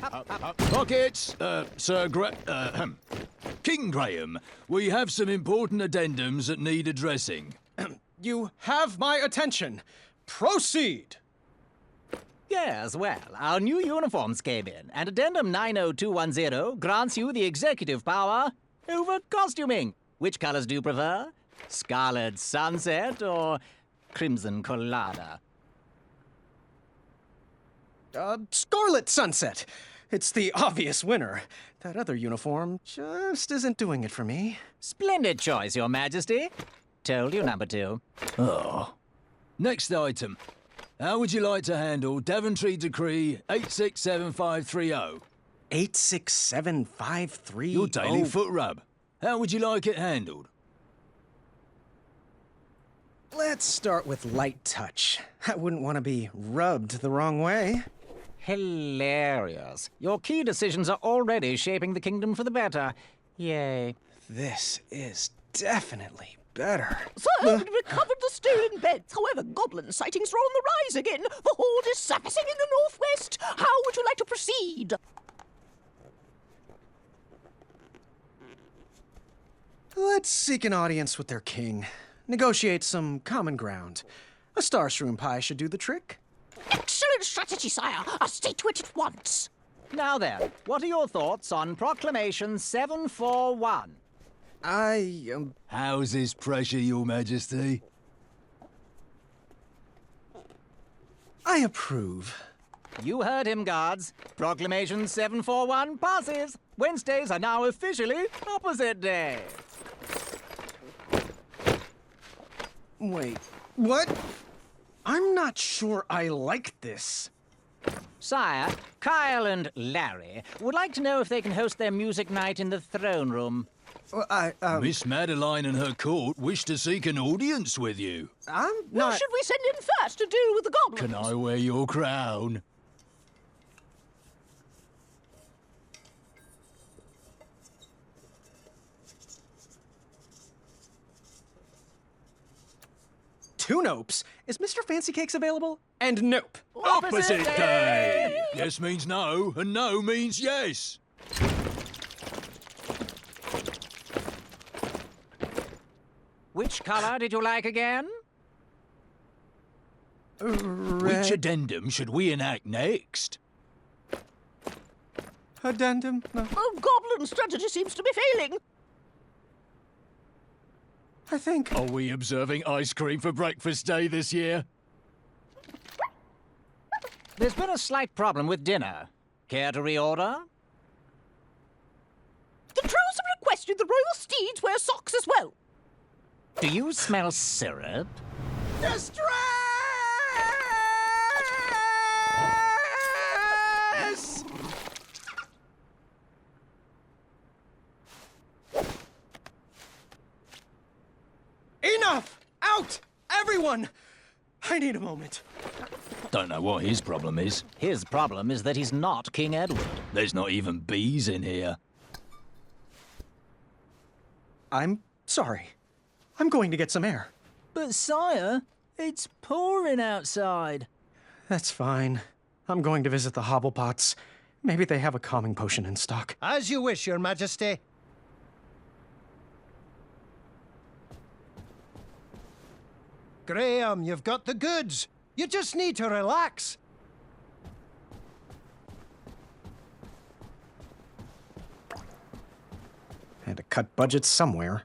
Pockets, King Graham, we have some important addendums that need addressing. You have my attention. Proceed. Yes, well, our new uniforms came in, and Addendum 90210 grants you the executive power over costuming. Which colors do you prefer? Scarlet Sunset or Crimson Colada? Scarlet Sunset. It's the obvious winner. That other uniform just isn't doing it for me. Splendid choice, Your Majesty. Told you, number 2. Oh. Next item. How would you like to handle Daventry Decree 867530? 867530? Your daily foot rub. How would you like it handled? Let's start with light touch. I wouldn't want to be rubbed the wrong way. Hilarious. Your key decisions are already shaping the kingdom for the better. Yay. This is definitely better. Sir, we recovered the stolen beds. However, goblin sightings are on the rise again. The horde is surfacing in the northwest. How would you like to proceed? Let's seek an audience with their king. Negotiate some common ground. A star shroom pie should do the trick. Excellent strategy, sire. I'll stick to it at once. Now then, what are your thoughts on Proclamation 741? How's this pressure, Your Majesty? I approve. You heard him, guards. Proclamation 741 passes. Wednesdays are now officially opposite day. Wait, what? I'm not sure I like this. Sire, Kyle and Larry would like to know if they can host their music night in the throne room. Miss Madeline and her court wish to seek an audience with you. I'm Who not... should we send in first to deal with the goblins? Can I wear your crown? Two nopes. Is Mr. Fancy Cakes available? And nope. Opposite day! Yes means no, and no means yes. Which color did you like again? Which addendum should we enact next? Addendum? No. Oh, goblin strategy seems to be failing. I think... Are we observing ice cream for breakfast day this year? There's been a slight problem with dinner. Care to reorder? The trolls have requested the royal steeds wear socks as well. Do you smell syrup? Distress! Enough! Out! Everyone! I need a moment. Don't know what his problem is. His problem is that he's not King Edward. There's not even bees in here. I'm sorry. I'm going to get some air. But sire, it's pouring outside. That's fine. I'm going to visit the Hobblepots. Maybe they have a calming potion in stock. As you wish, Your Majesty. Graham, you've got the goods. You just need to relax. Had to cut budgets somewhere.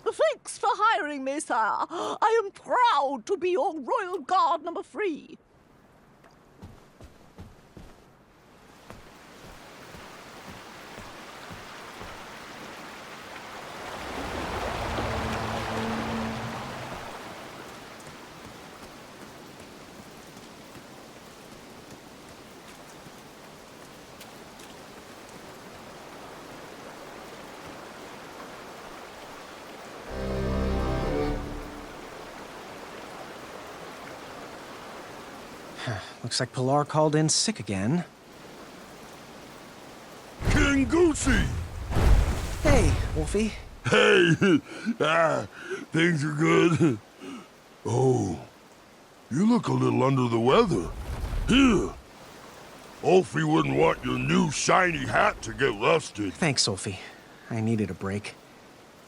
Thanks for hiring me, sire. I am proud to be your royal guard number 3. Looks like Pilar called in sick again. King Goosey! Hey, Wolfie. Hey! Things are good. Oh, You look a little under the weather. Here. Ulfie wouldn't want your new shiny hat to get rusted. Thanks, Ulfie. I needed a break.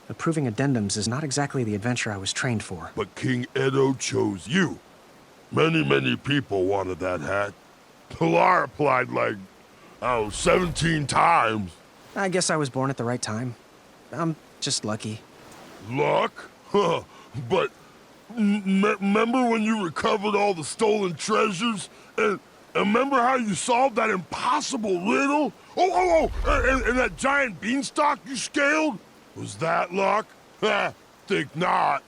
Approving addendums is not exactly the adventure I was trained for. But King Edo chose you. Many people wanted that hat. Pilar applied like, 17 times. I guess I was born at the right time. I'm just lucky. Luck? Huh. But remember when you recovered all the stolen treasures? And remember how you solved that impossible riddle? And that giant beanstalk you scaled? Was that luck? Think not.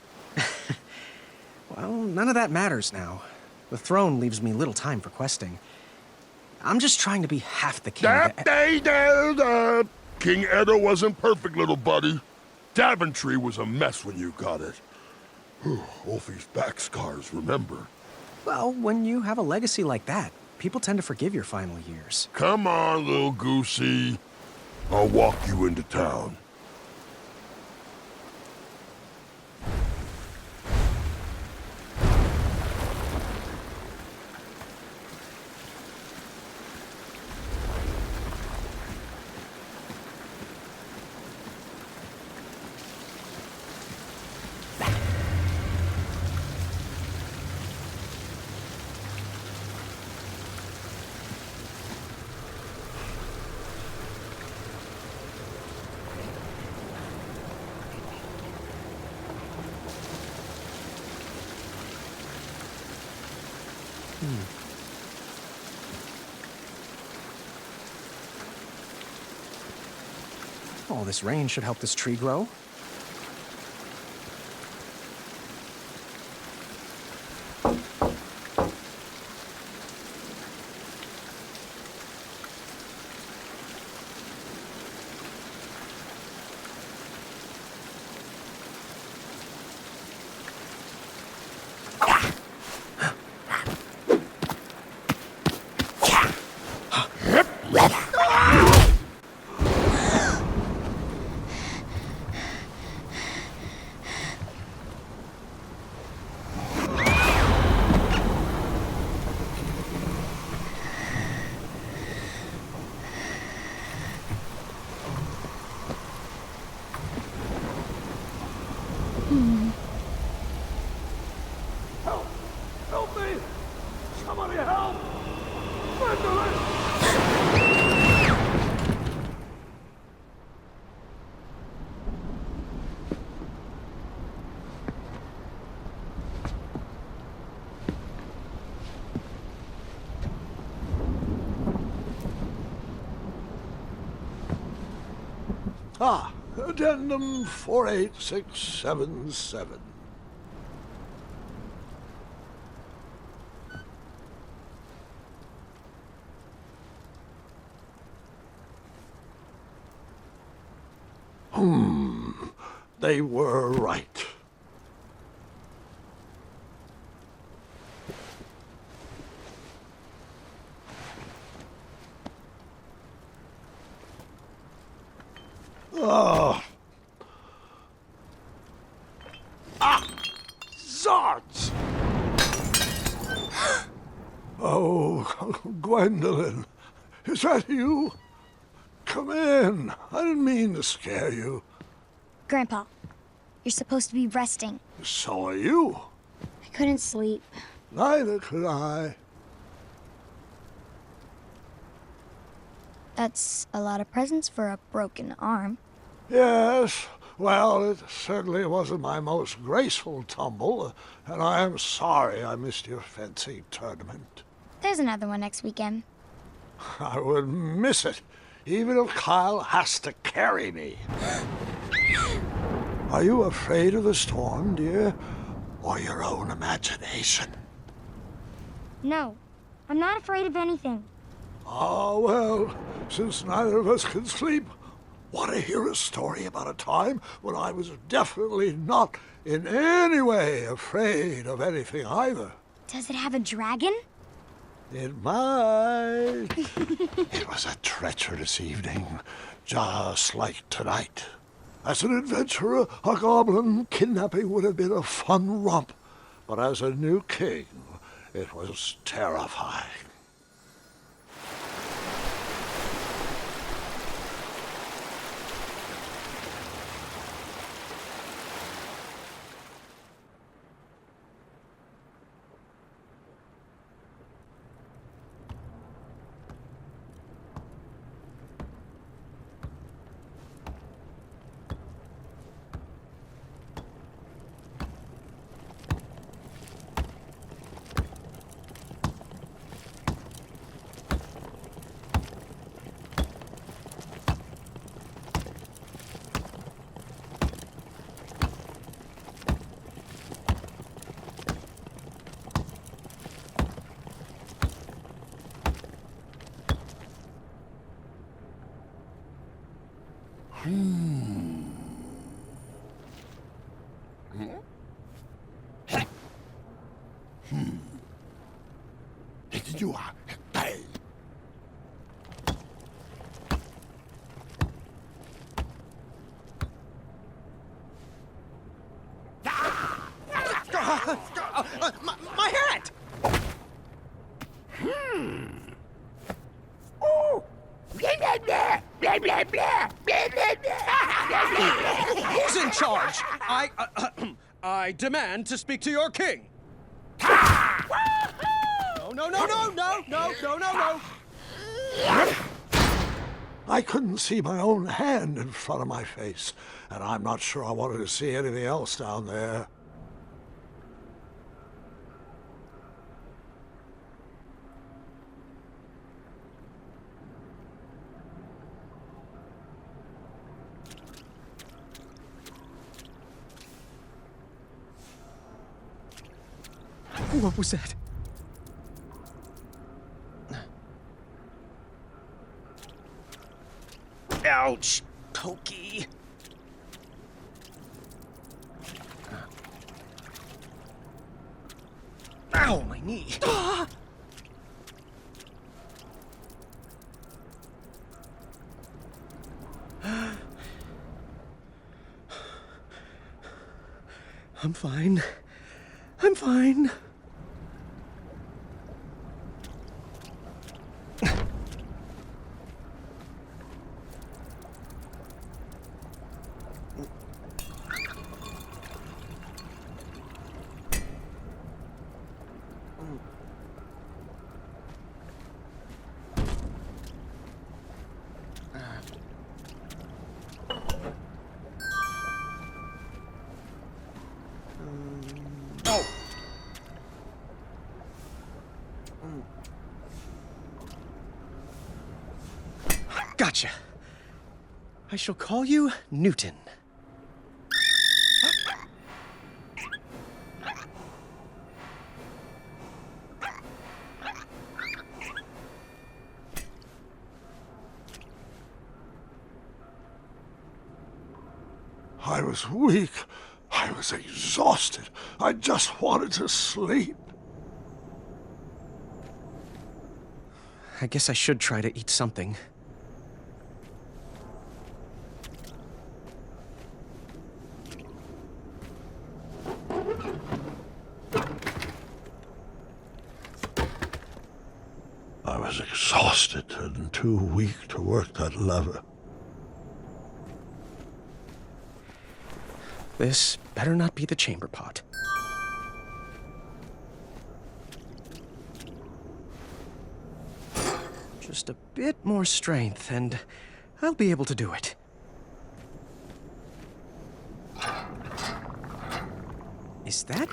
Well, none of that matters now. The throne leaves me little time for questing. I'm just trying to be half the king. King Edo wasn't perfect, little buddy. Daventry was a mess when you got it. Ulfie's back scars, remember? Well, when you have a legacy like that, people tend to forgive your final years. Come on, little goosey. I'll walk you into town. All this rain should help this tree grow. Help me! Somebody help! Gwendolyn! Addendum 48677. They were right. Zots! Oh, Gwendolyn, is that you? Come in. I didn't mean to scare you. Grandpa, you're supposed to be resting. So are you. I couldn't sleep. Neither could I. That's a lot of presents for a broken arm. Yes, well, it certainly wasn't my most graceful tumble, and I am sorry I missed your fencing tournament. There's another one next weekend. I would miss it, even if Kyle has to carry me. Are you afraid of the storm, dear? Or your own imagination? No, I'm not afraid of anything. Oh, well, since neither of us can sleep, want to hear a story about a time when I was definitely not in any way afraid of anything either? Does it have a dragon? It might. It was a treacherous evening, just like tonight. As an adventurer, a goblin kidnapping would have been a fun romp. But as a new king, It was terrifying. My hat! Who's in charge? I demand to speak to your king. No. I couldn't see my own hand in front of my face, and I'm not sure I wanted to see anything else down there. What was that? Ouch, Toki. Ow, my knee. I'm fine. I'm fine. Gotcha. I shall call you Newton. I was weak. I was exhausted. I just wanted to sleep. I guess I should try to eat something. I was exhausted and too weak to work that lever. This better not be the chamber pot. Just a bit more strength, and I'll be able to do it. Is that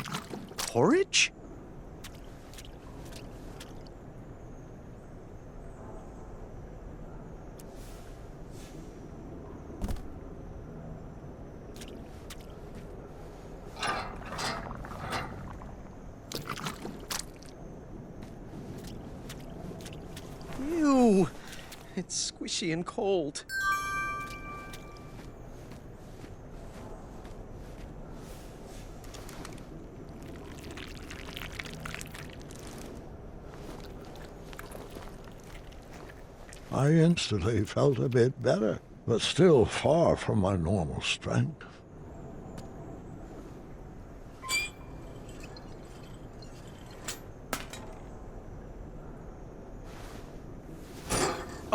porridge? Ew, it's squishy and cold. I instantly felt a bit better, but still far from my normal strength.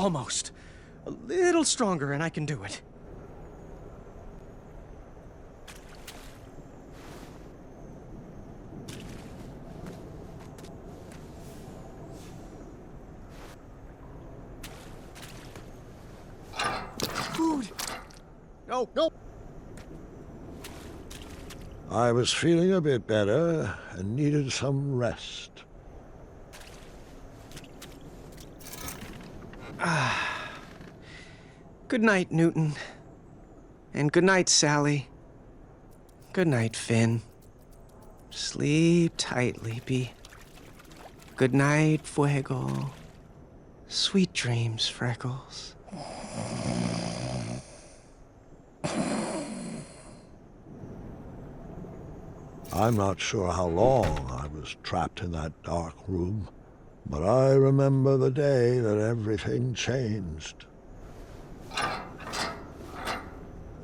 Almost. A little stronger and I can do it. Food! No, no! I was feeling a bit better and needed some rest. Good night, Newton. And good night, Sally. Good night, Finn. Sleep tight, Leapy. Good night, Fuego. Sweet dreams, Freckles. I'm not sure how long I was trapped in that dark room, but I remember the day that everything changed.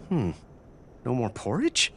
No more porridge?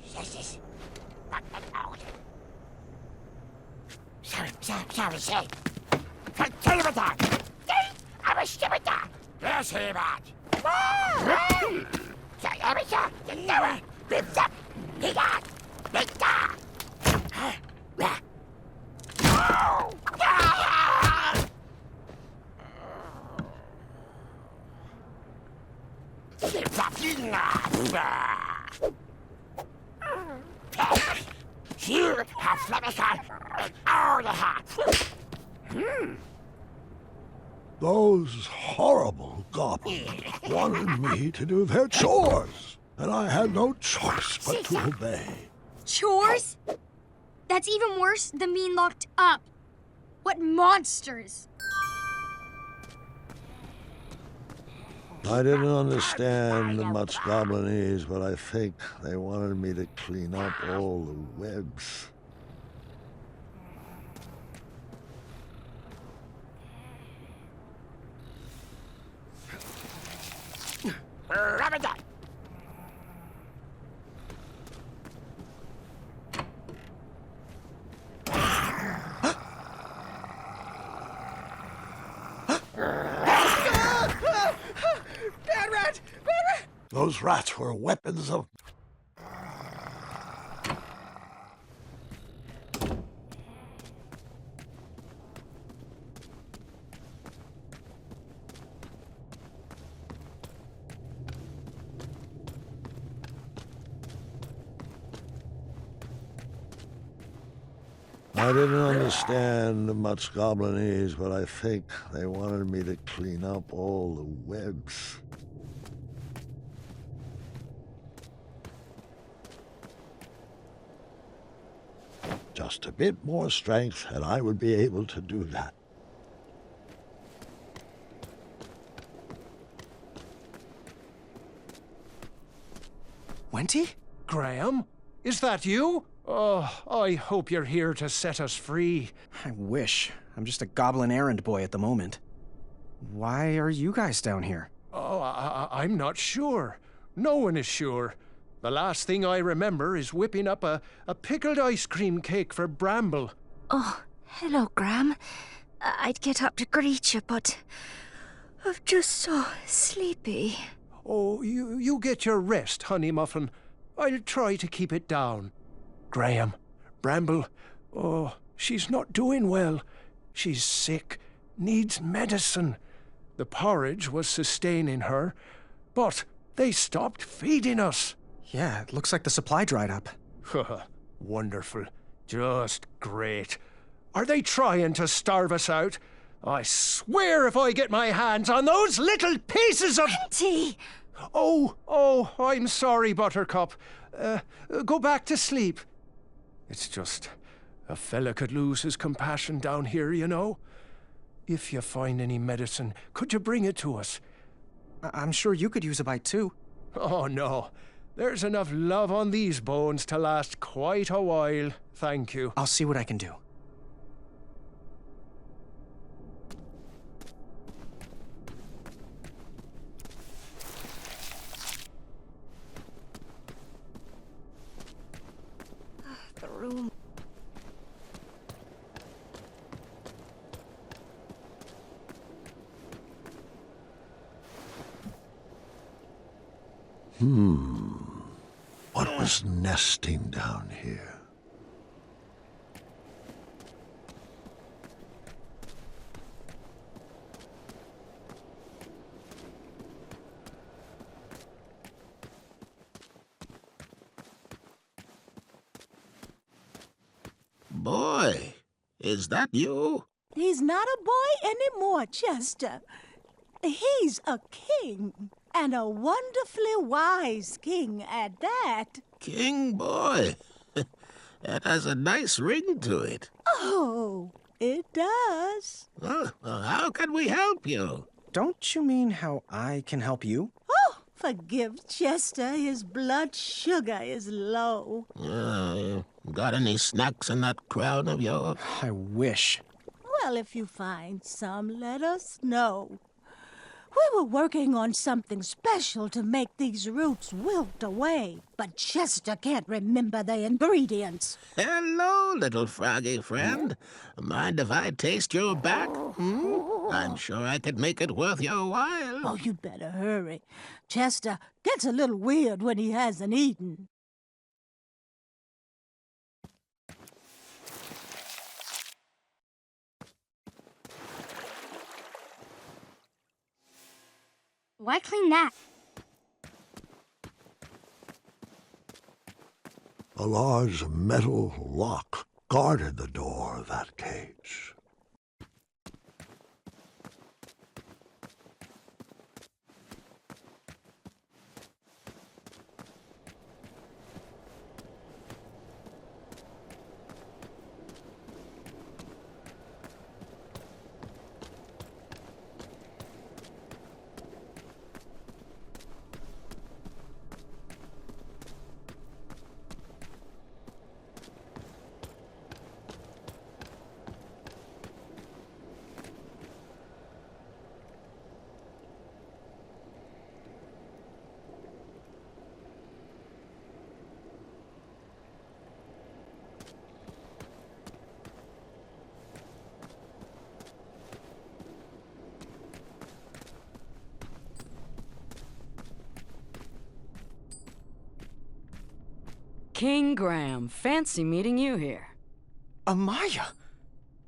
Those horrible goblins wanted me to do their chores, and I had no choice but to obey. Chores? That's even worse than being locked up. What monsters! I didn't understand much Goblinese, but I think they wanted me to clean up all the webs. Bad rat! Those rats were weapons of... I didn't understand much Goblinese, but I think they wanted me to clean up all the webs. Just a bit more strength, and I would be able to do that. Wenty? Graham? Is that you? Oh, I hope you're here to set us free. I wish. I'm just a goblin errand boy at the moment. Why are you guys down here? Oh, I'm not sure. No one is sure. The last thing I remember is whipping up a pickled ice cream cake for Bramble. Oh, hello, Graham. I'd get up to greet you, but I'm just so sleepy. Oh, you get your rest, Honey Muffin. I'll try to keep it down. Graham, Bramble, oh, she's not doing well. She's sick, needs medicine. The porridge was sustaining her, but they stopped feeding us. Yeah, it looks like the supply dried up. Wonderful. Just great. Are they trying to starve us out? I swear if I get my hands on those little pieces of... Tea! Oh, I'm sorry, Buttercup. Go back to sleep. It's just, a fella could lose his compassion down here, you know. If you find any medicine, could you bring it to us? I'm sure you could use a bite too. Oh, no. There's enough love on these bones to last quite a while, thank you. I'll see what I can do. The room. was nesting down here. Boy, is that you? He's not a boy anymore, Chester. He's a king, and a wonderfully wise king at that. King Boy. That has a nice ring to it. Oh, it does. Well, how can we help you? Don't you mean how I can help you? Oh, forgive Chester. His blood sugar is low. Got any snacks in that crown of yours? I wish. Well, if you find some, let us know. We were working on something special to make these roots wilt away, but Chester can't remember the ingredients. Hello, little froggy friend. Mind if I taste your back? I'm sure I could make it worth your while. Oh, you better hurry. Chester gets a little weird when he hasn't eaten. Why clean that? A large metal lock guarded the door of that cage. King Graham, fancy meeting you here. Amaya!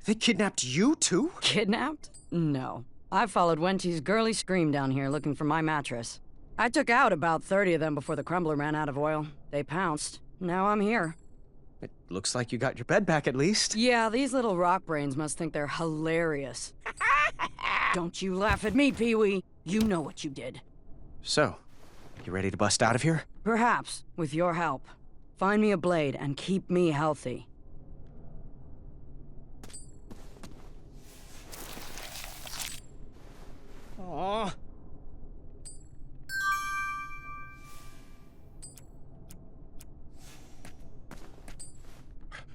They kidnapped you, too? Kidnapped? No. I followed Wenty's girly scream down here looking for my mattress. I took out about 30 of them before the crumbler ran out of oil. They pounced. Now I'm here. It looks like you got your bed back at least. Yeah, these little rock brains must think they're hilarious. Don't you laugh at me, Pee-wee. You know what you did. So, you ready to bust out of here? Perhaps, with your help. Find me a blade and keep me healthy. Aww.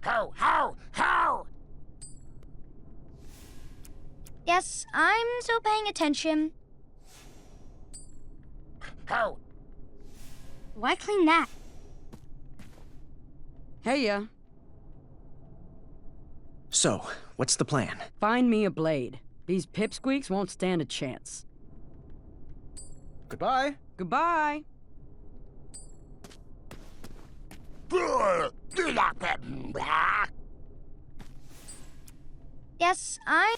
How? Yes, I'm still paying attention. How? Why clean that? Hey, ya. So, what's the plan? Find me a blade. These pipsqueaks won't stand a chance. Goodbye. Goodbye. Yes, I...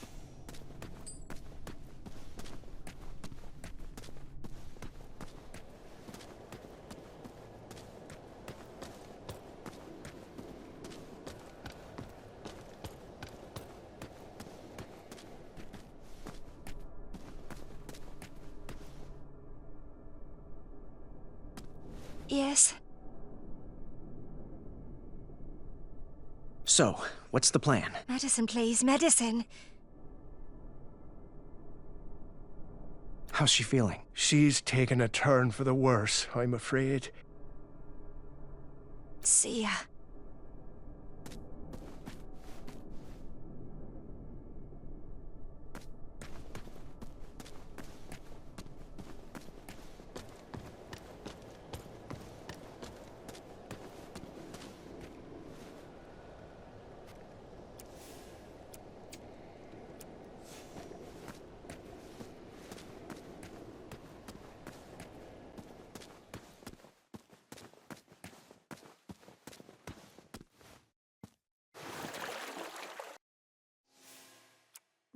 Yes. So, what's the plan? Medicine, please. Medicine. How's she feeling? She's taken a turn for the worse, I'm afraid. See ya.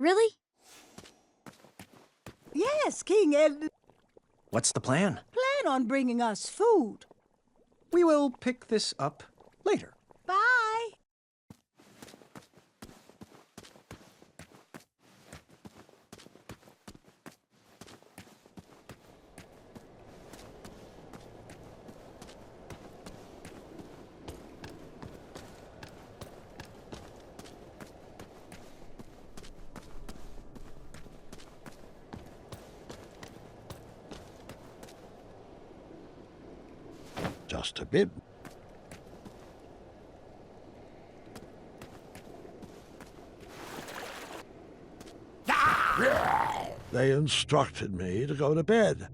Really? Yes, King Ed. What's the plan? Plan on bringing us food. We will pick this up later. Bye. Just a bit. They instructed me to go to bed.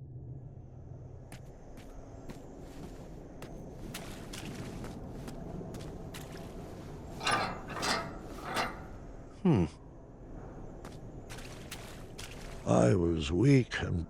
I was weak and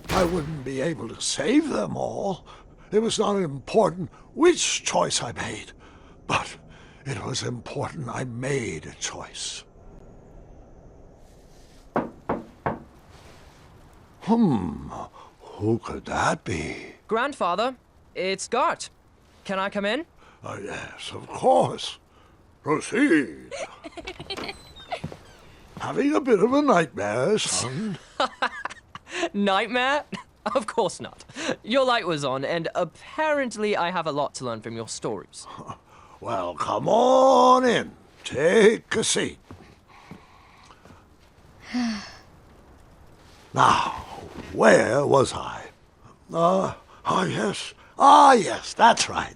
I wouldn't be able to save them all. It was not important which choice I made, but it was important I made a choice. Who could that be? Grandfather, it's Gart. Can I come in? Yes, of course. Proceed. Having a bit of a nightmare, son? Nightmare? Of course not. Your light was on, and apparently I have a lot to learn from your stories. Well, come on in. Take a seat. Now, where was I? Yes. Yes, that's right.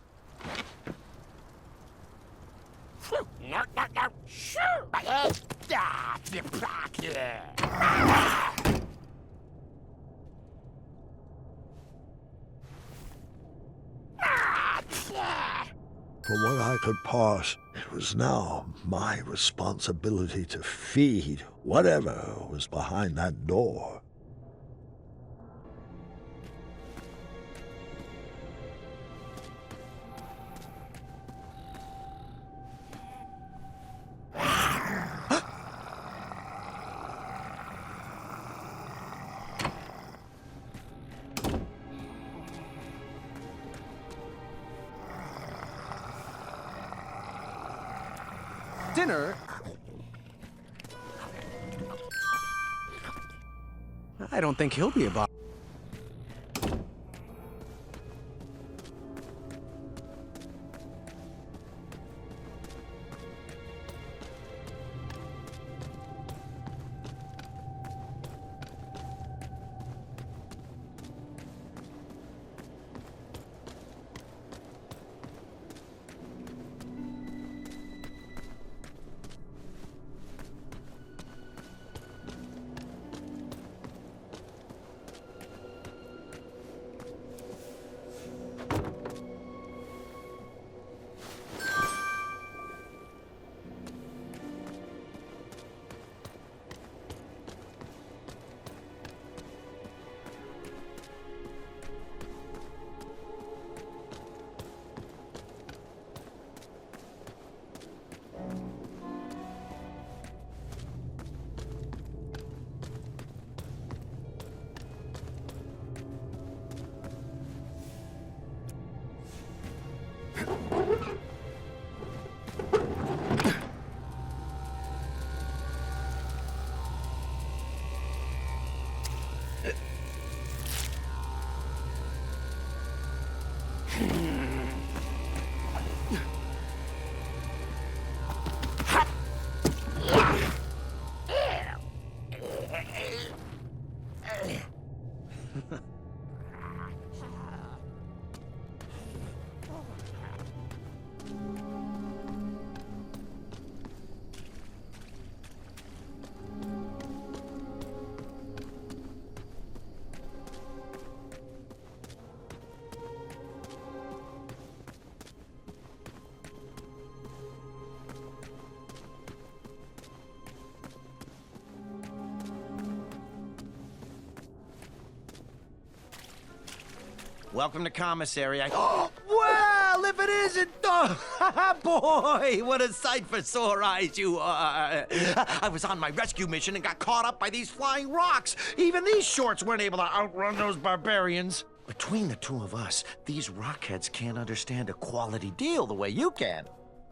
From what I could parse, it was now my responsibility to feed whatever was behind that door. Dinner? I don't think he'll be a bother. Welcome to commissary. Well, if it isn't... Oh, boy, what a sight for sore eyes you are. I was on my rescue mission and got caught up by these flying rocks. Even these shorts weren't able to outrun those barbarians. Between the two of us, these rockheads can't understand a quality deal the way you can.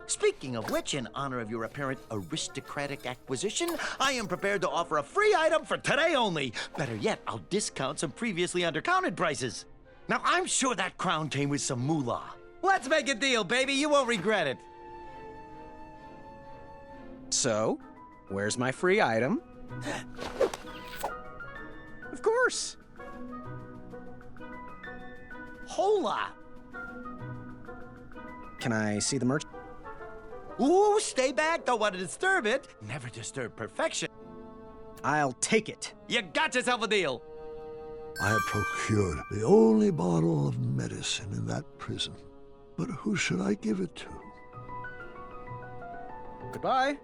Speaking of which, in honor of your apparent aristocratic acquisition, I am prepared to offer a free item for today only. Better yet, I'll discount some previously undercounted prices. Now, I'm sure that crown came with some moolah. Let's make a deal, baby. You won't regret it. So, where's my free item? Of course. Hola. Can I see the merch? Ooh, stay back. Don't want to disturb it. Never disturb perfection. I'll take it. You got yourself a deal. I have procured the only bottle of medicine in that prison. But who should I give it to? Goodbye.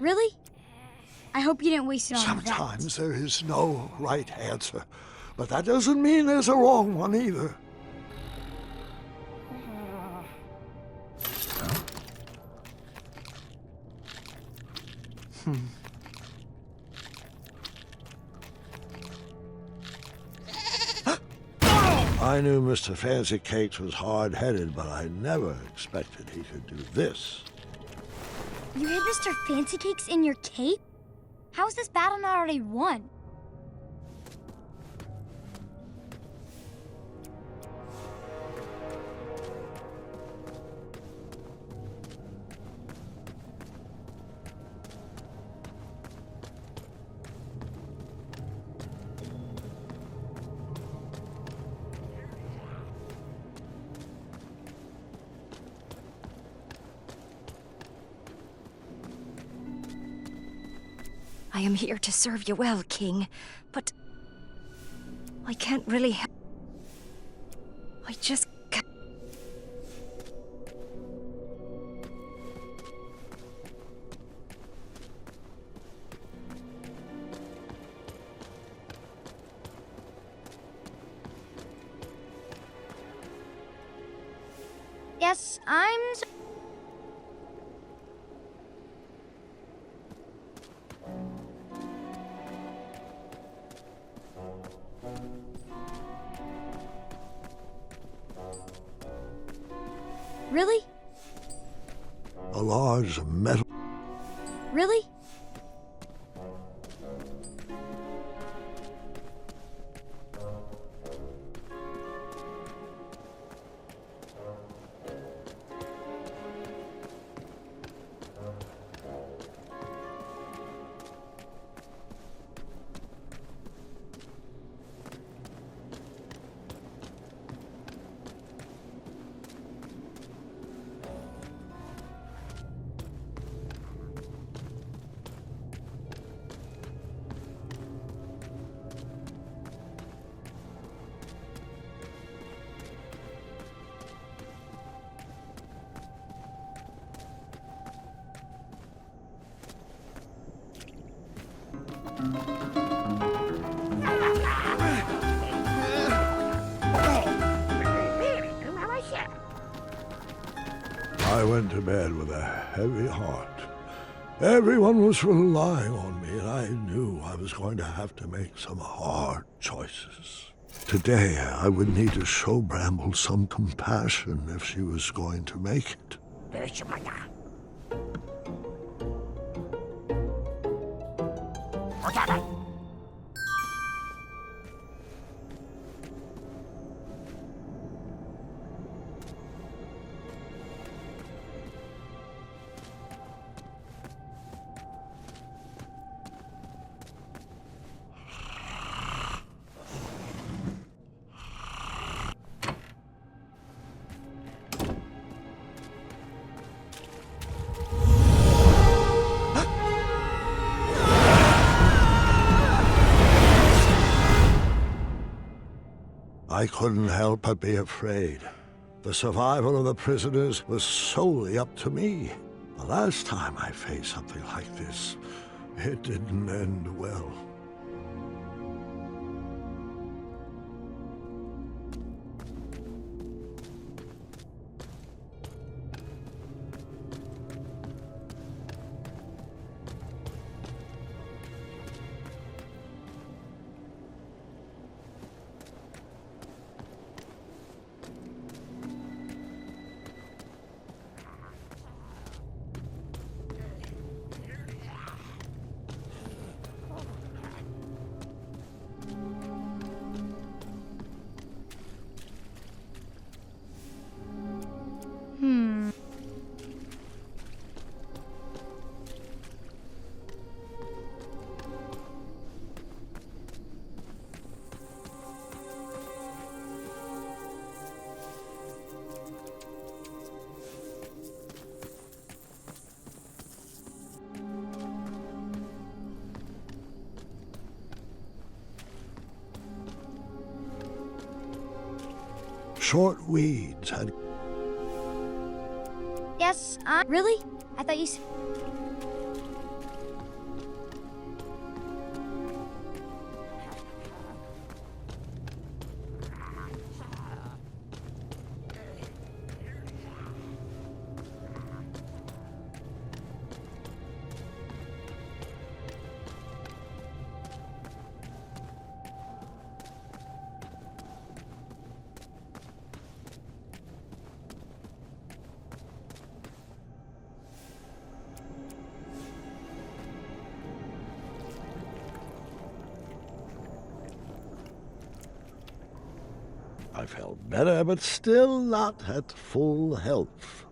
Really? I hope you didn't waste it on that. Sometimes there is no right answer, but that doesn't mean there's a wrong one either. I knew Mr. Fancy Cakes was hard-headed, but I never expected he could do this. You hid Mr. Fancy Cakes in your cape? How is this battle not already won? I am here to serve you well, King, but I can't really help. I just can't. Yes, I'm... Really? A large metal... Really? I went to bed with a heavy heart. Everyone was relying on me, and I knew I was going to have to make some hard choices. Today, I would need to show Bramble some compassion if she was going to make it. I couldn't help but be afraid. The survival of the prisoners was solely up to me. The last time I faced something like this, it didn't end well. Short weeds had... Yes, really? I thought you said... I felt better, but still not at full health.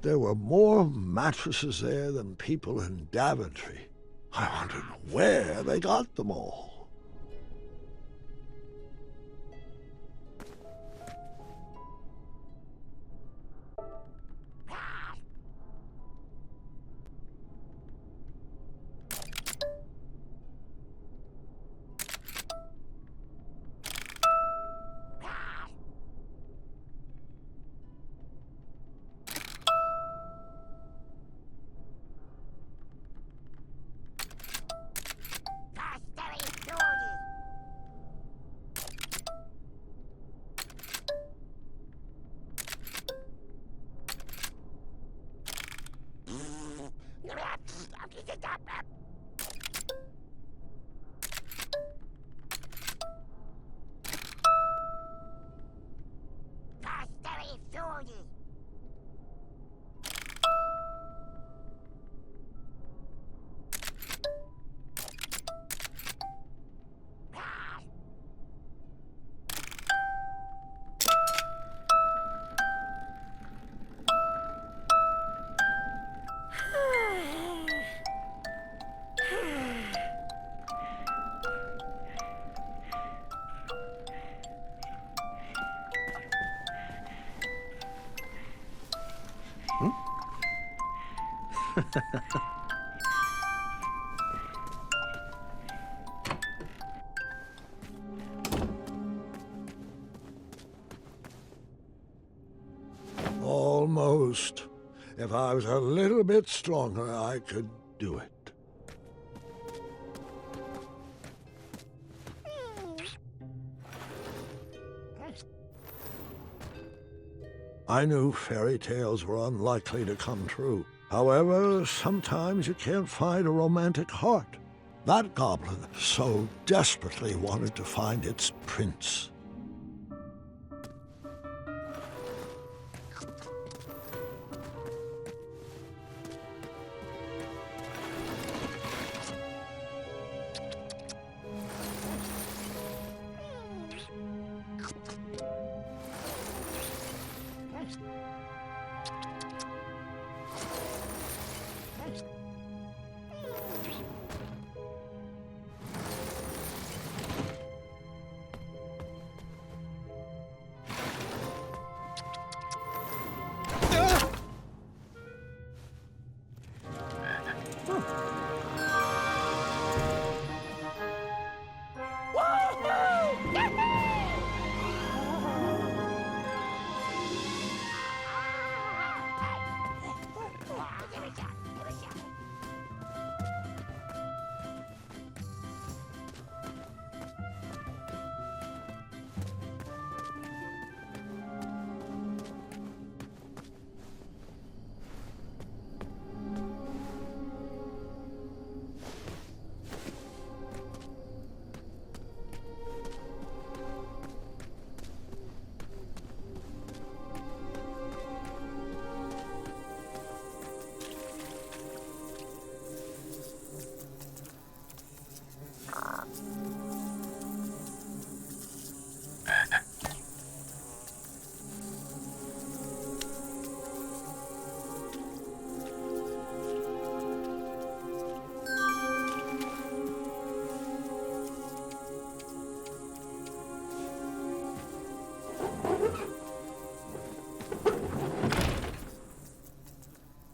There were more mattresses there than people in Daventry. I wondered where they got them all. Almost. If I was a little bit stronger, I could do it. I knew fairy tales were unlikely to come true. However, sometimes you can't find a romantic heart. That goblin so desperately wanted to find its prince.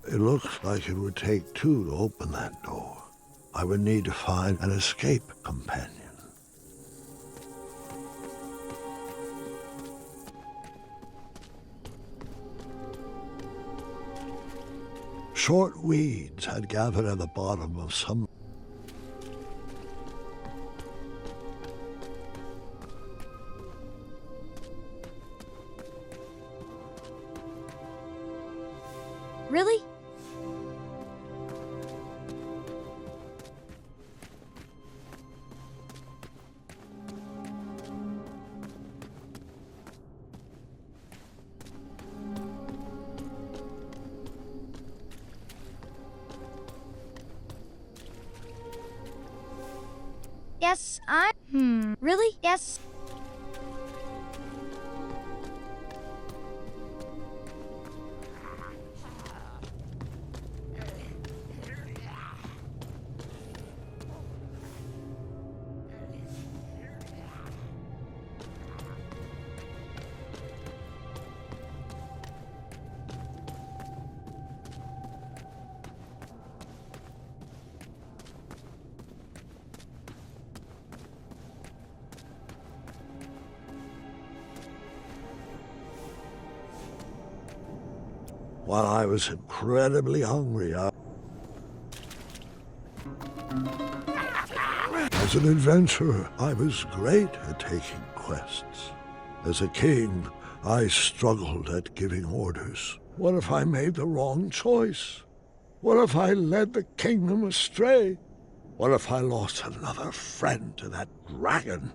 It looks like it would take two to open that door. I would need to find an escape companion. Short weeds had gathered at the bottom of some Really? Yes, Really? Yes. While I was incredibly hungry, as an adventurer, I was great at taking quests. As a king, I struggled at giving orders. What if I made the wrong choice? What if I led the kingdom astray? What if I lost another friend to that dragon?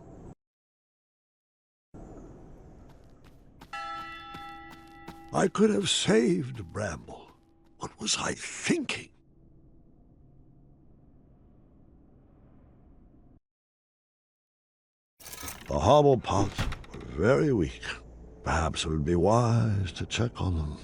I could have saved Bramble. What was I thinking? The hobblepots were very weak. Perhaps it would be wise to check on them.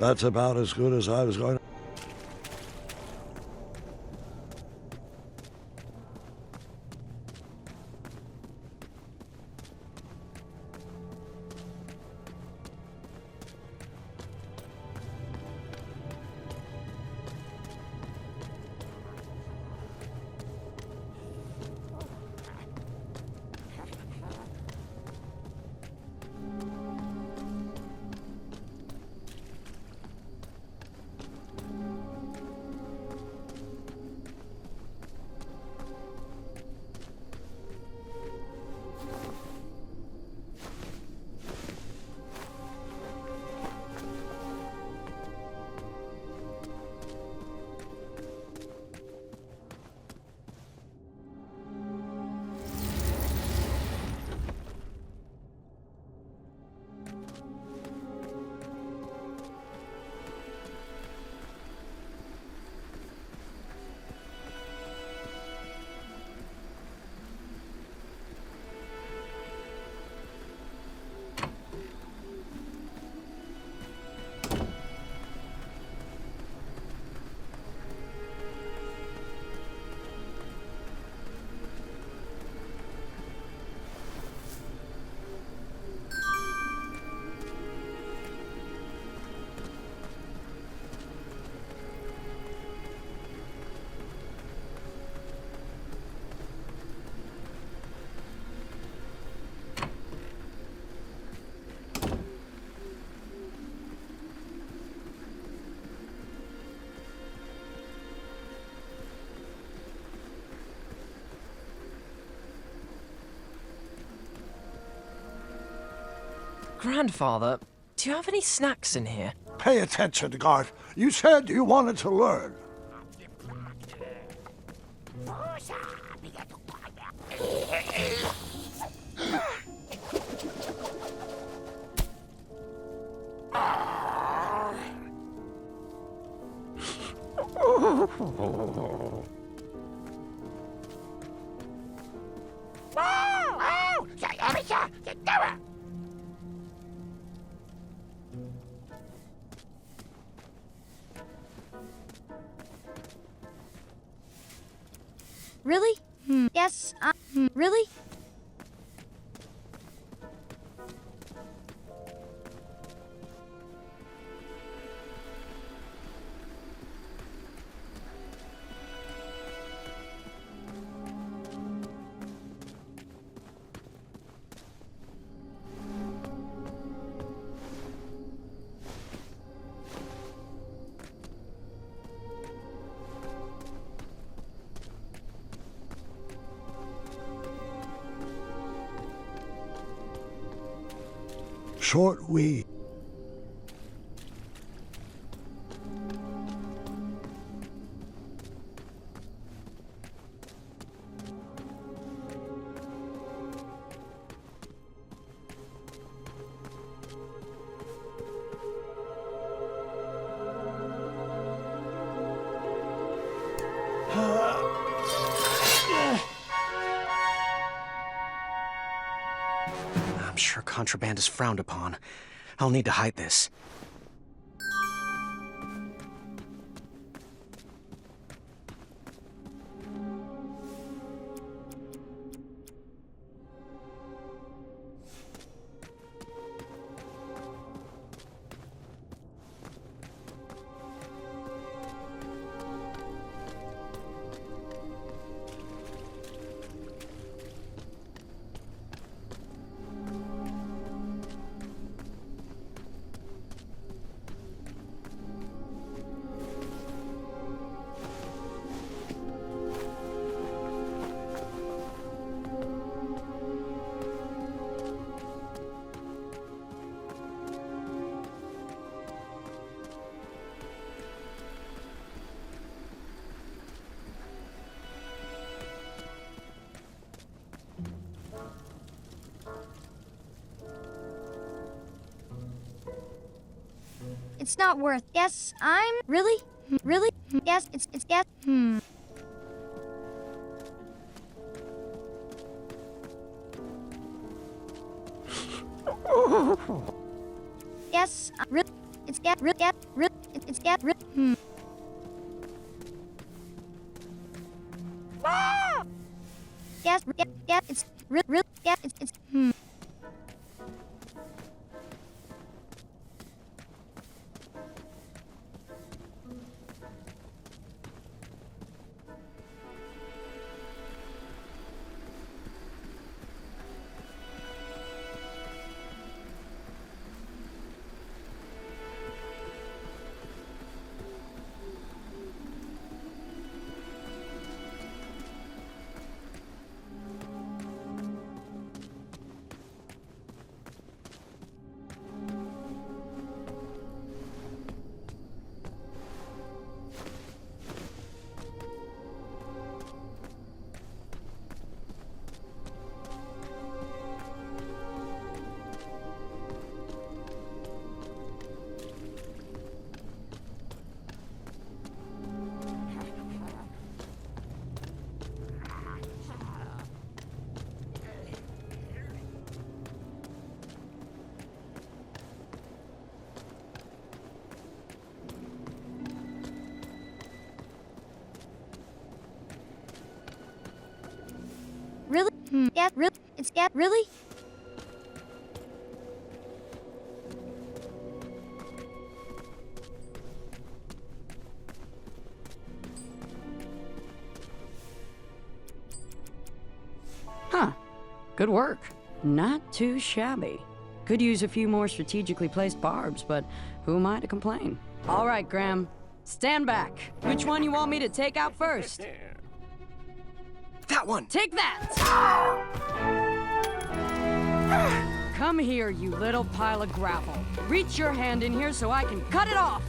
That's about as good as I was going to... Grandfather, do you have any snacks in here? Pay attention, Garth. You said you wanted to learn. Really? Yes, really? Short weed. I'm sure contraband is frowned upon. I'll need to hide this. It's not worth. Yes, I'm really? Really? Yes, it's yes. Yes, really? It's get real get real it's get real Yes, it's real it's really? Yeah, really? It's yeah, really? Huh. Good work. Not too shabby. Could use a few more strategically placed barbs, but who am I to complain? All right, Graham. Stand back. Which one you want me to take out first? That one! Take that! Come here, you little pile of gravel. Reach your hand in here so I can cut it off!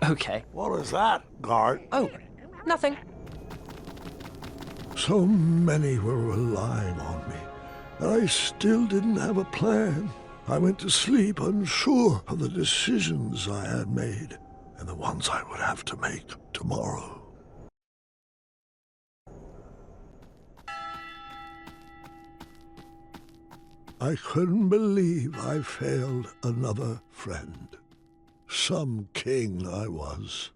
Okay. What is that, Gart? Oh, nothing. So many were relying on me, and I still didn't have a plan. I went to sleep unsure of the decisions I had made and the ones I would have to make tomorrow. I couldn't believe I failed another friend. Some king I was.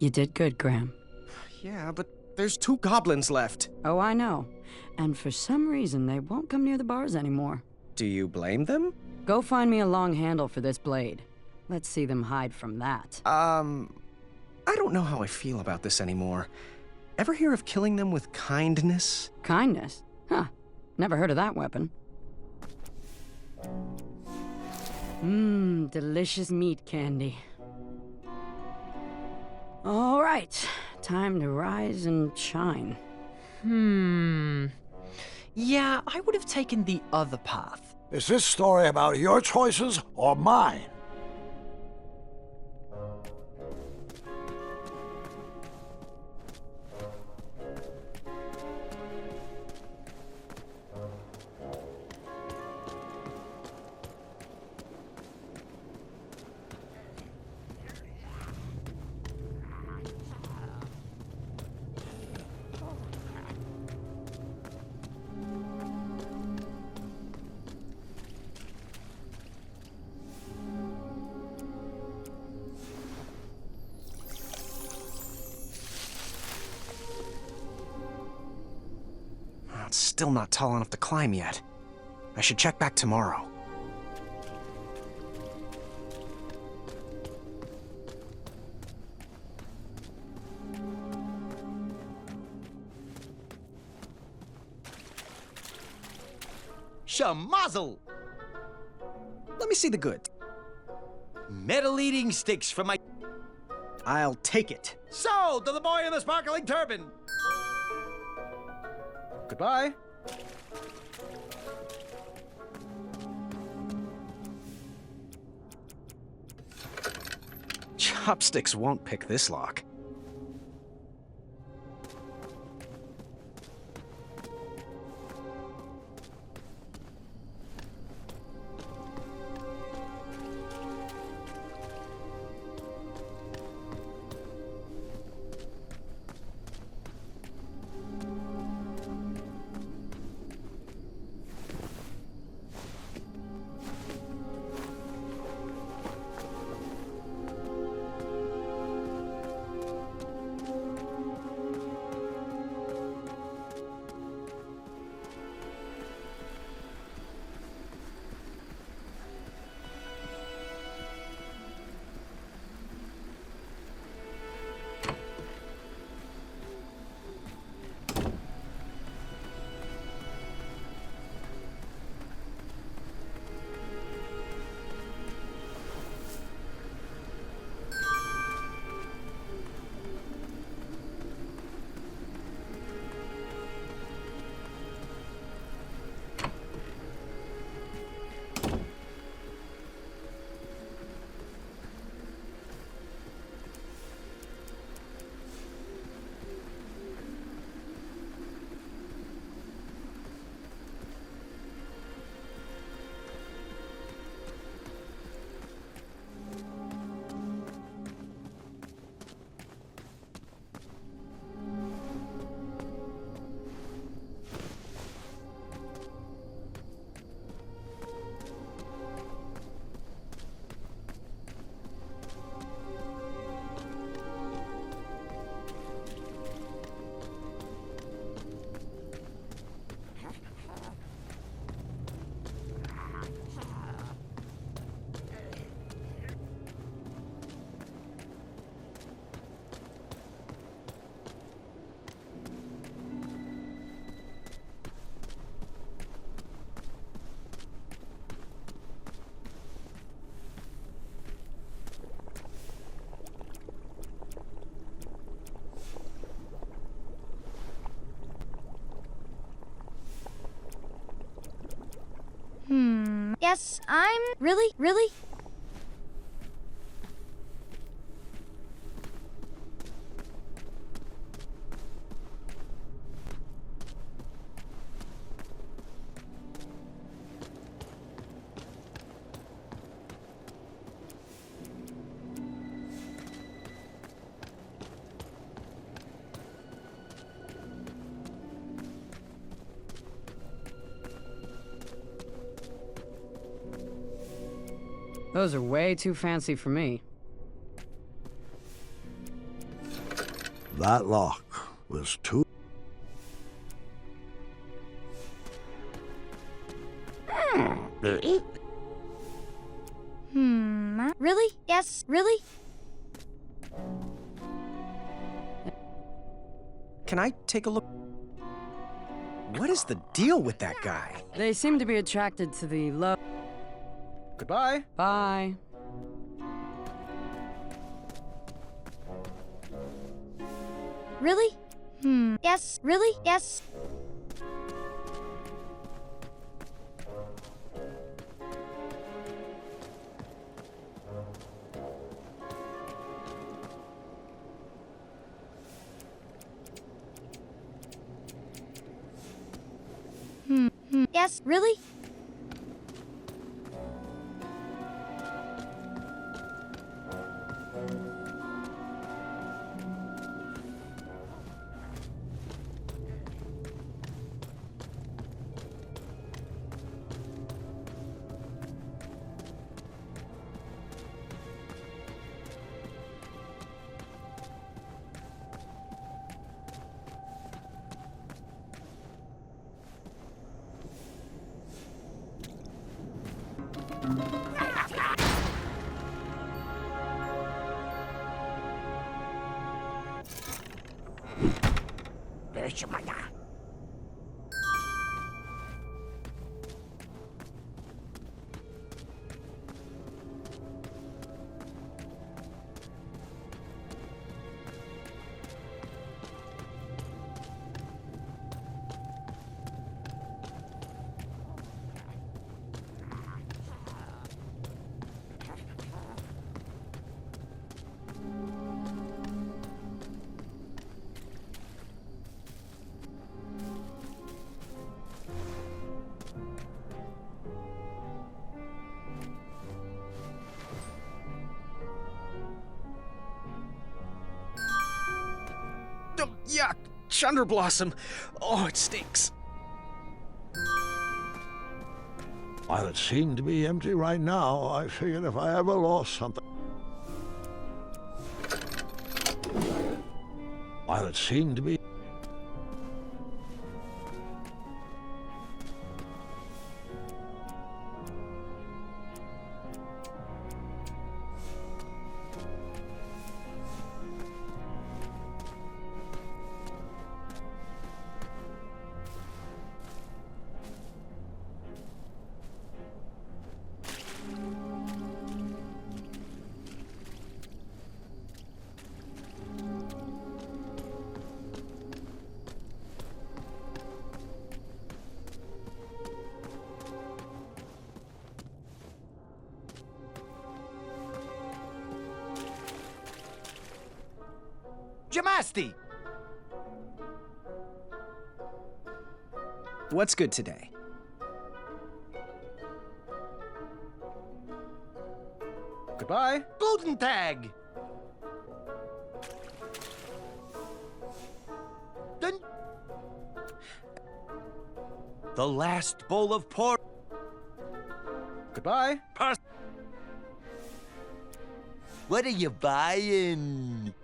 You did good, Graham. Yeah, but there's 2 goblins left. Oh, I know. And for some reason, they won't come near the bars anymore. Do you blame them? Go find me a long handle for this blade. Let's see them hide from that. I don't know how I feel about this anymore. Ever hear of killing them with kindness? Kindness? Huh. Never heard of that weapon. Mmm, delicious meat candy. All right, time to rise and shine. Yeah, I would have taken the other path. Is this story about your choices or mine? It's still not tall enough to climb yet. I should check back tomorrow. Shamazel! Let me see the goods. Metal eating sticks from my... I'll take it. So, to the boy in the sparkling turban! Goodbye. Chopsticks won't pick this lock. Yes, I'm... Really? Those are way too fancy for me. That lock was too... Really? Yes, really? Can I take a look? What is the deal with that guy? They seem to be attracted to the low. Goodbye. Bye. Really? Yes, really? Yes. Yes, really? Oh, yuck! Chunderblossom! Oh, it stinks. While it seemed to be empty right now, I figured if I ever lost something... While it seemed to be... Jamasti! What's good today? Goodbye. Golden Tag! Dun- The last bowl of pork. Goodbye. What are you buying?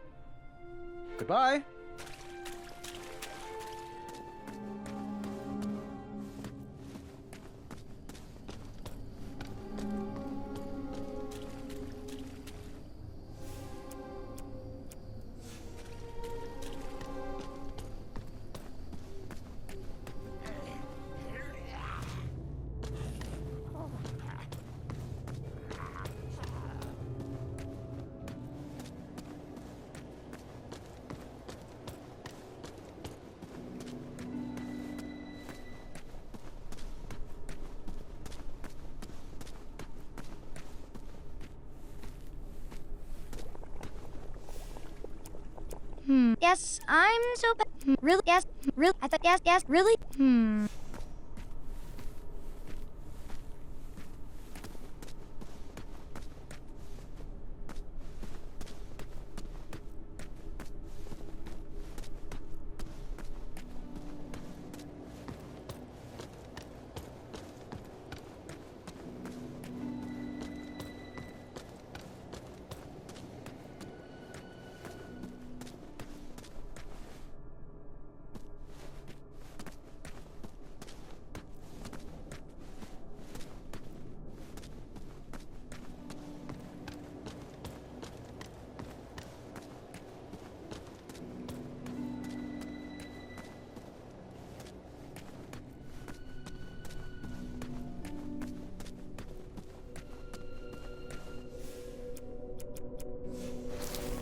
Goodbye. Yes, I'm so bad. Really? Yes, really? I thought, yes, really?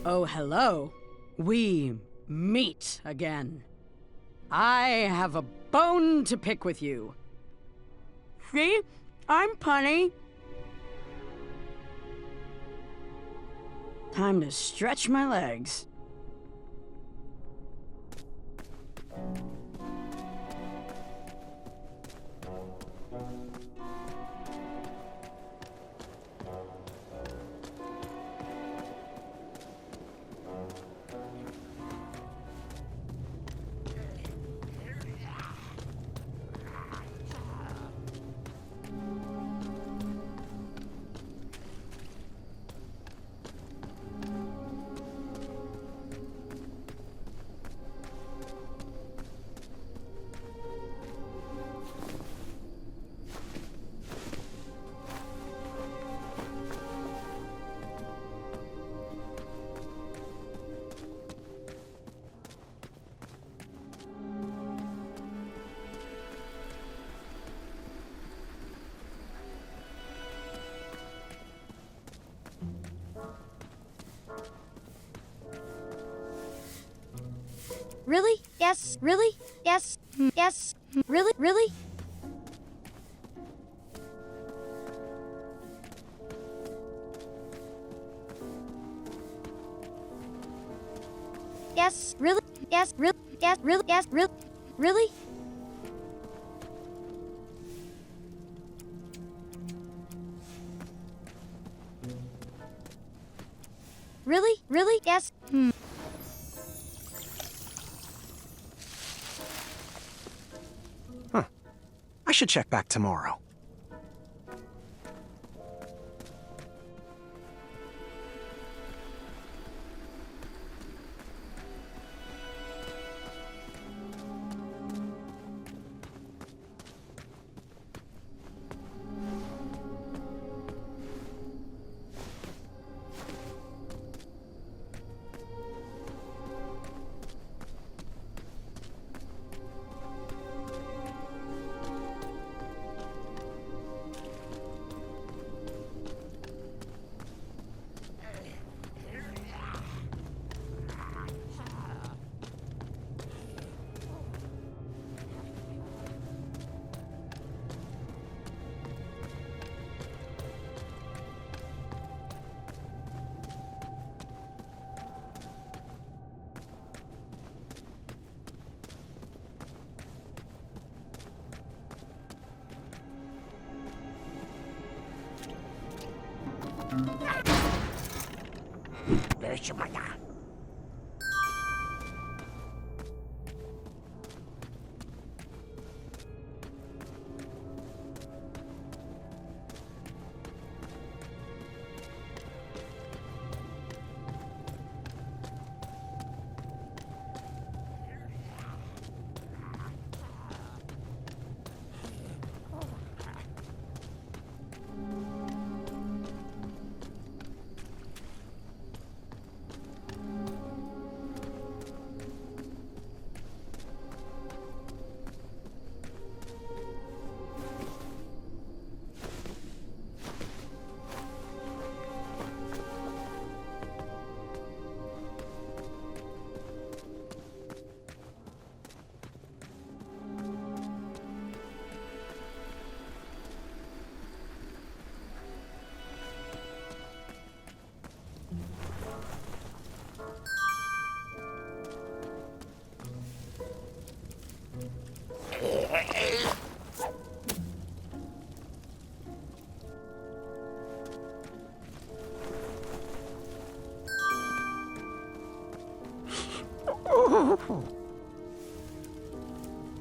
Oh, hello. We meet again. I have a bone to pick with you. See? I'm punny. Time to stretch my legs. Really? Yes. Really? Yes. Yes. Really? Really? Yes. Really? Yes. Really? Yes. Really? Yes. Really? Really? Really? Really? Yes. I should check back tomorrow.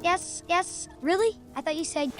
Yes. Yes. Really? I thought you said.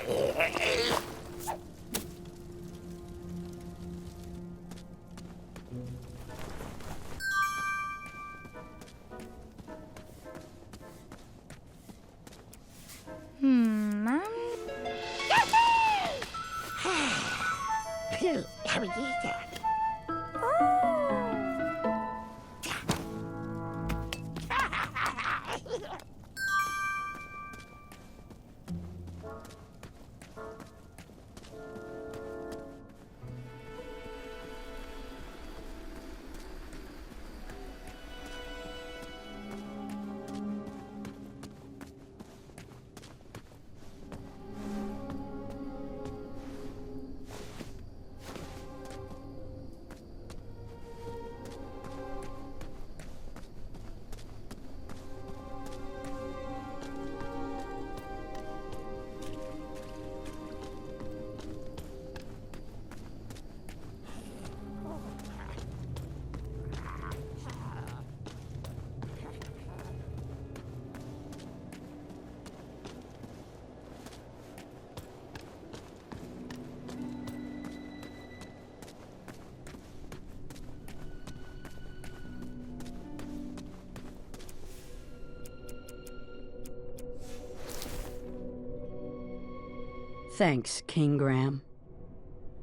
Thanks, King Graham.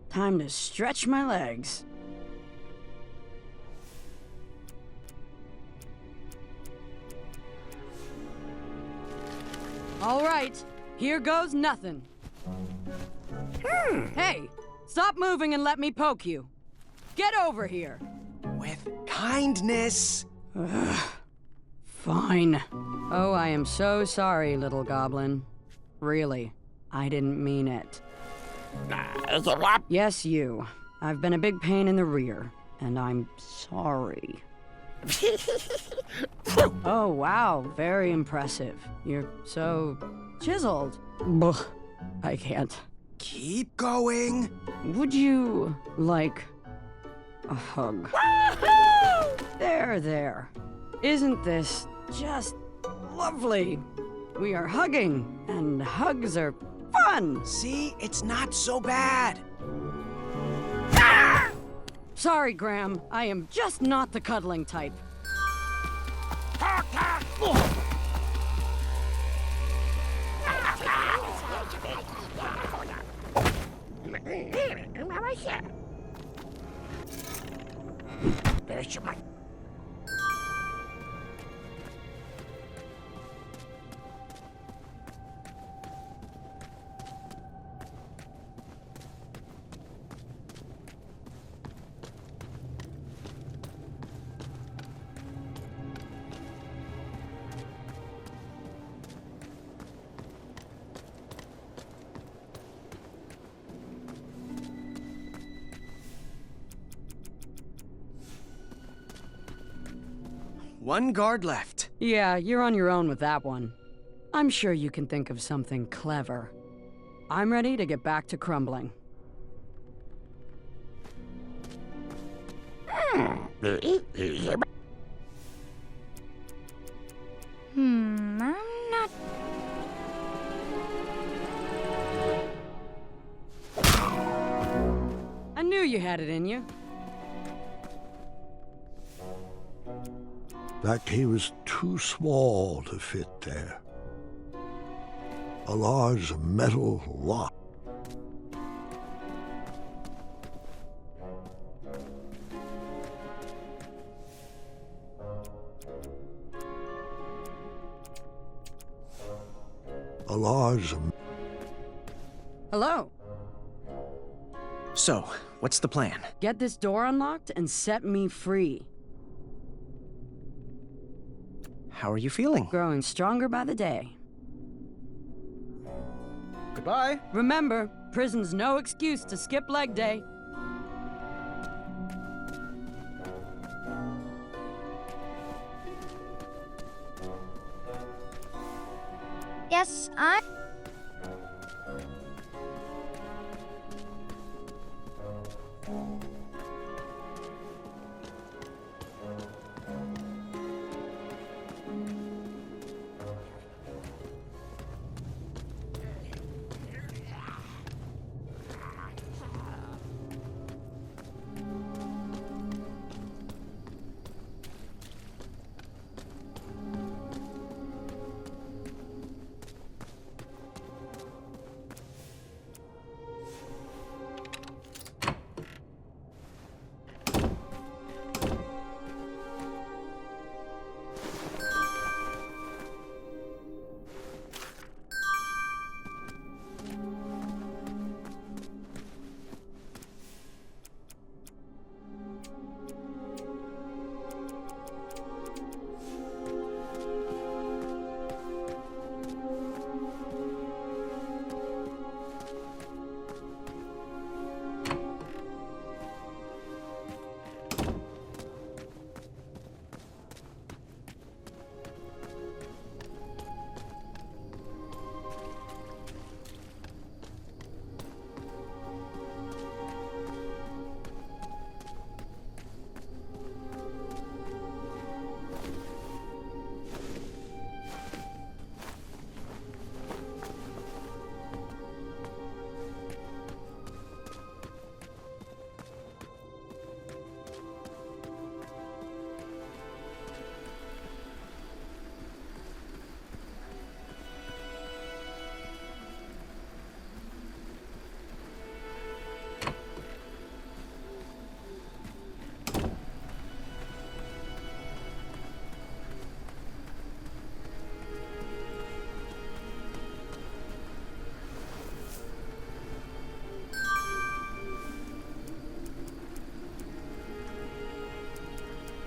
Time to stretch my legs. All right, here goes nothing. Hey, stop moving and let me poke you. Get over here. With kindness. Fine. Oh, I am so sorry, little goblin. Really, I didn't mean it. Yes, you. I've been a big pain in the rear, and I'm sorry. Oh, wow, very impressive. You're so chiseled. Ugh, I can't. Keep going. Would you like a hug? There. Isn't this just lovely? We are hugging, and hugs are fun. See, it's not so bad. Sorry, Graham. I am just not the cuddling type. One guard left. Yeah, you're on your own with that one. I'm sure you can think of something clever. I'm ready to get back to crumbling. I'm not... I knew you had it in you. That key was too small to fit there. A large metal lock. A large... Hello. So, what's the plan? Get this door unlocked and set me free. How are you feeling? Growing stronger by the day. Goodbye. Remember, prison's no excuse to skip leg day. Yes, I...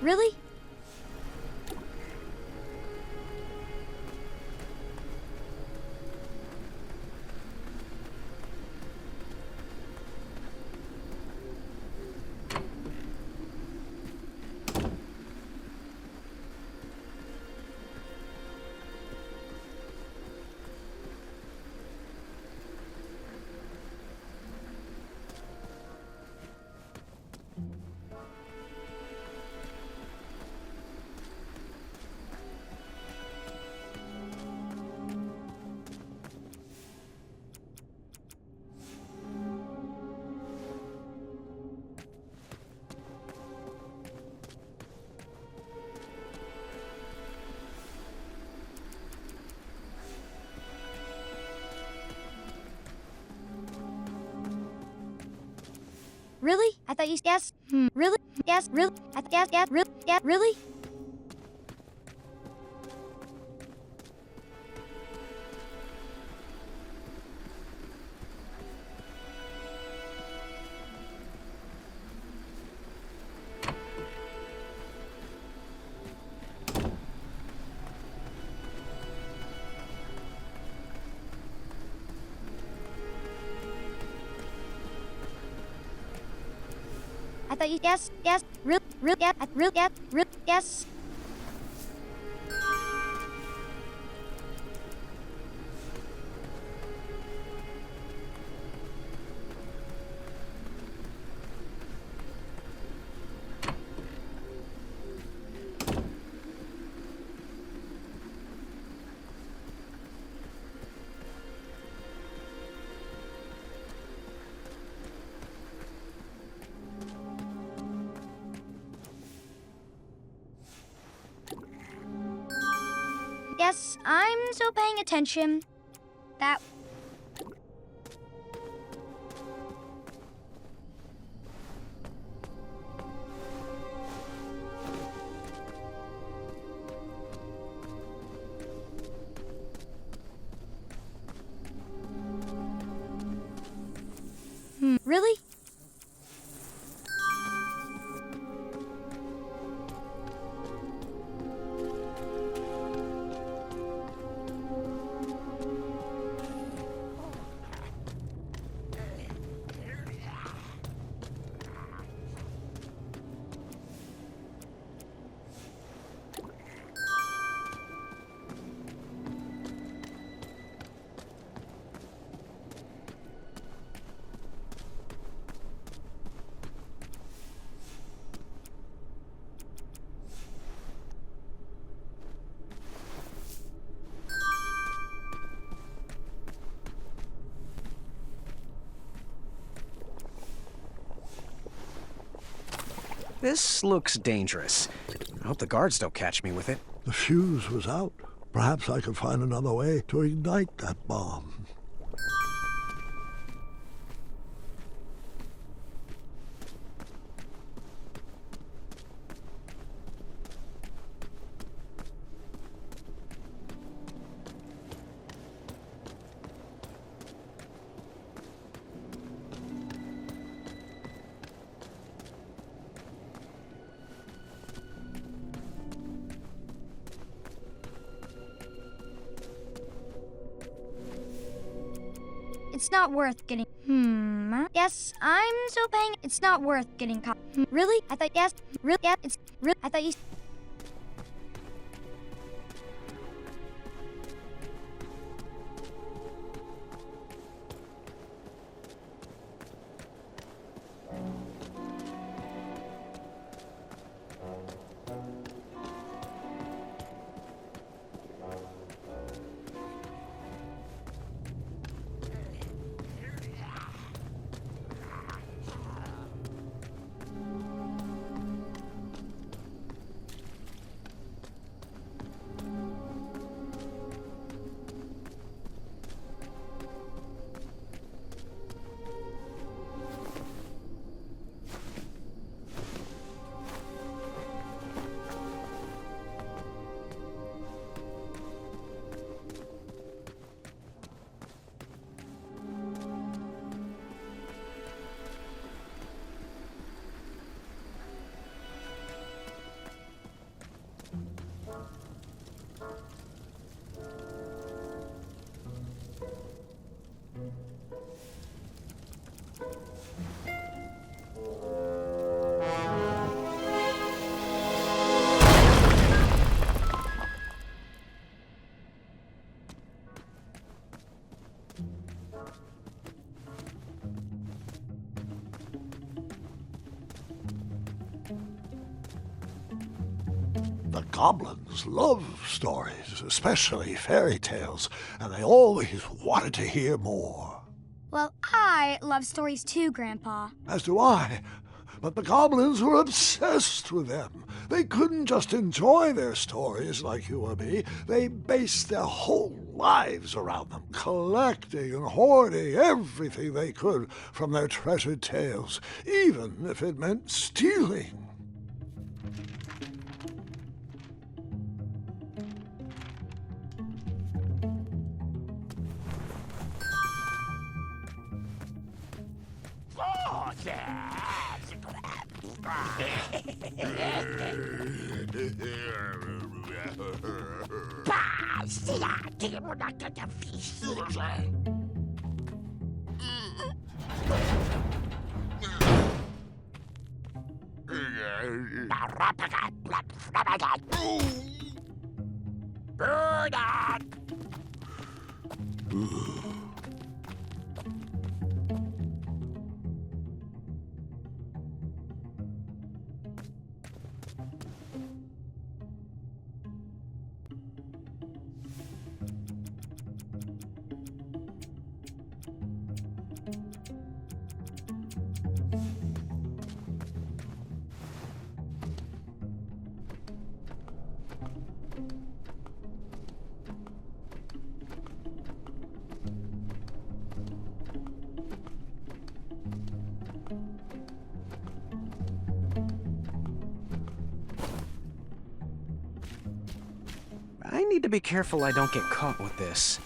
Really? Really? I thought you yes. Really? Yes. Really? Yes. Really? Yeah. Really? I thought you yes. Real yes. Real yes. Real yes. Yes, I'm still paying attention. That. Really? This looks dangerous. I hope the guards don't catch me with it. The fuse was out. Perhaps I could find another way to ignite that bomb. It's not worth getting. Yes, I'm still paying. It's not worth getting caught. Really? I thought yes. Really? Yeah. It's real. I thought you. goblins love stories, especially fairy tales, and they always wanted to hear more. Well, I love stories too, Grandpa. As do I. But the goblins were obsessed with them. They couldn't just enjoy their stories like you or me. They based their whole lives around them, collecting and hoarding everything they could from their treasured tales, even if it meant stealing. I need to be careful I don't get caught with this.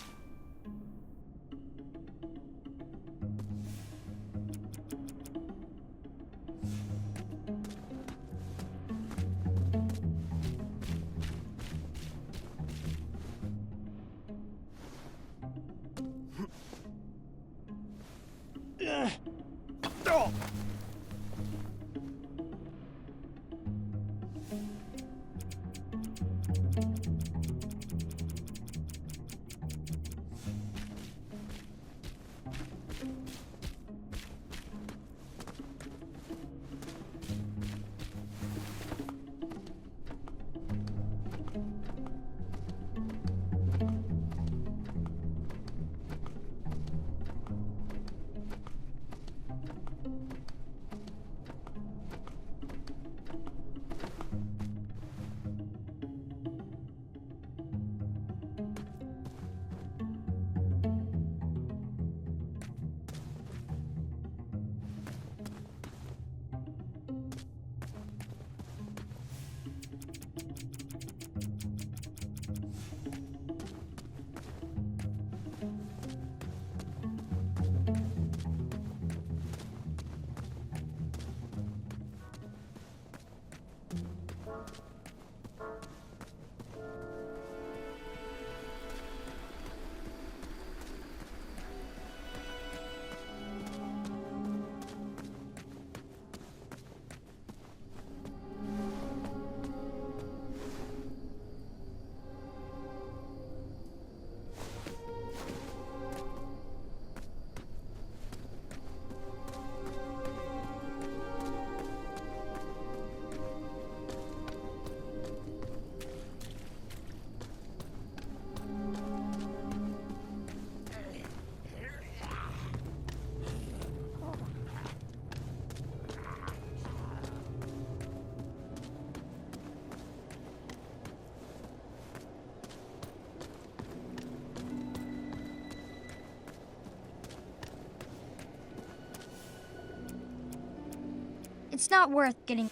It's not worth getting...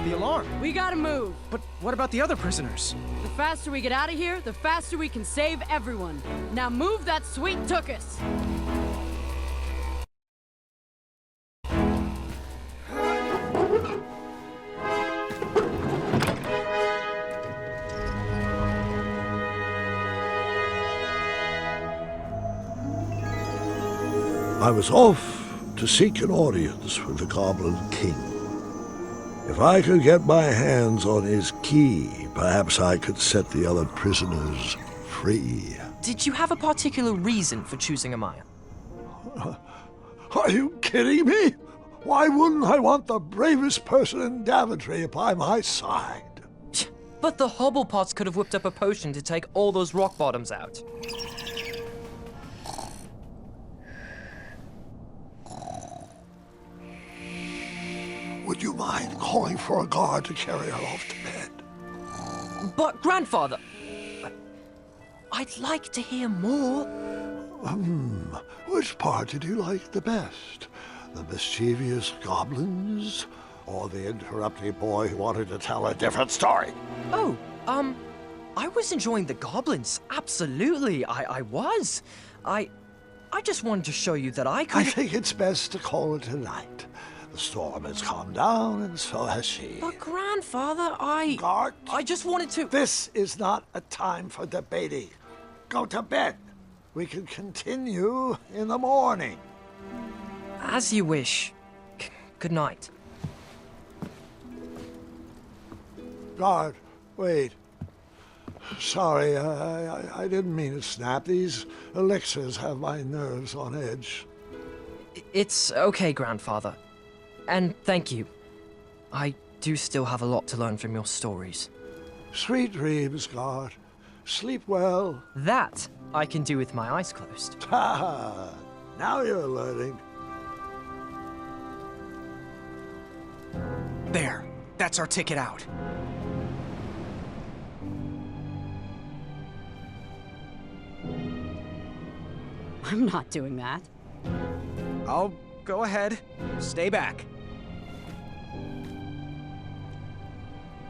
The alarm! We gotta move! But what about the other prisoners? The faster we get out of here, the faster we can save everyone. Now move that sweet tookus! I was off to seek an audience with the Goblin King. If I could get my hands on his key, perhaps I could set the other prisoners free. Did you have a particular reason for choosing Amaya? Are you kidding me? Why wouldn't I want the bravest person in Daventry by my side? But the Hobblepots could have whipped up a potion to take all those rock bottoms out. Would you mind calling for a guard to carry her off to bed? But, Grandfather, I'd like to hear more. Which part did you like the best? The mischievous goblins? Or the interrupting boy who wanted to tell a different story? Oh, I was enjoying the goblins. Absolutely, I was. I just wanted to show you that I could... I think it's best to call it a night. The storm has calmed down, and so has she. But, Grandfather, Guard! I just wanted to... This is not a time for debating. Go to bed. We can continue in the morning. As you wish. Good night. Guard, wait. Sorry, I didn't mean to snap. These elixirs have my nerves on edge. It's okay, Grandfather. And thank you. I do still have a lot to learn from your stories. Sweet dreams, Guard. Sleep well. That I can do with my eyes closed. Ha! Now you're learning. There. That's our ticket out. I'm not doing that. Oh, go ahead. Stay back.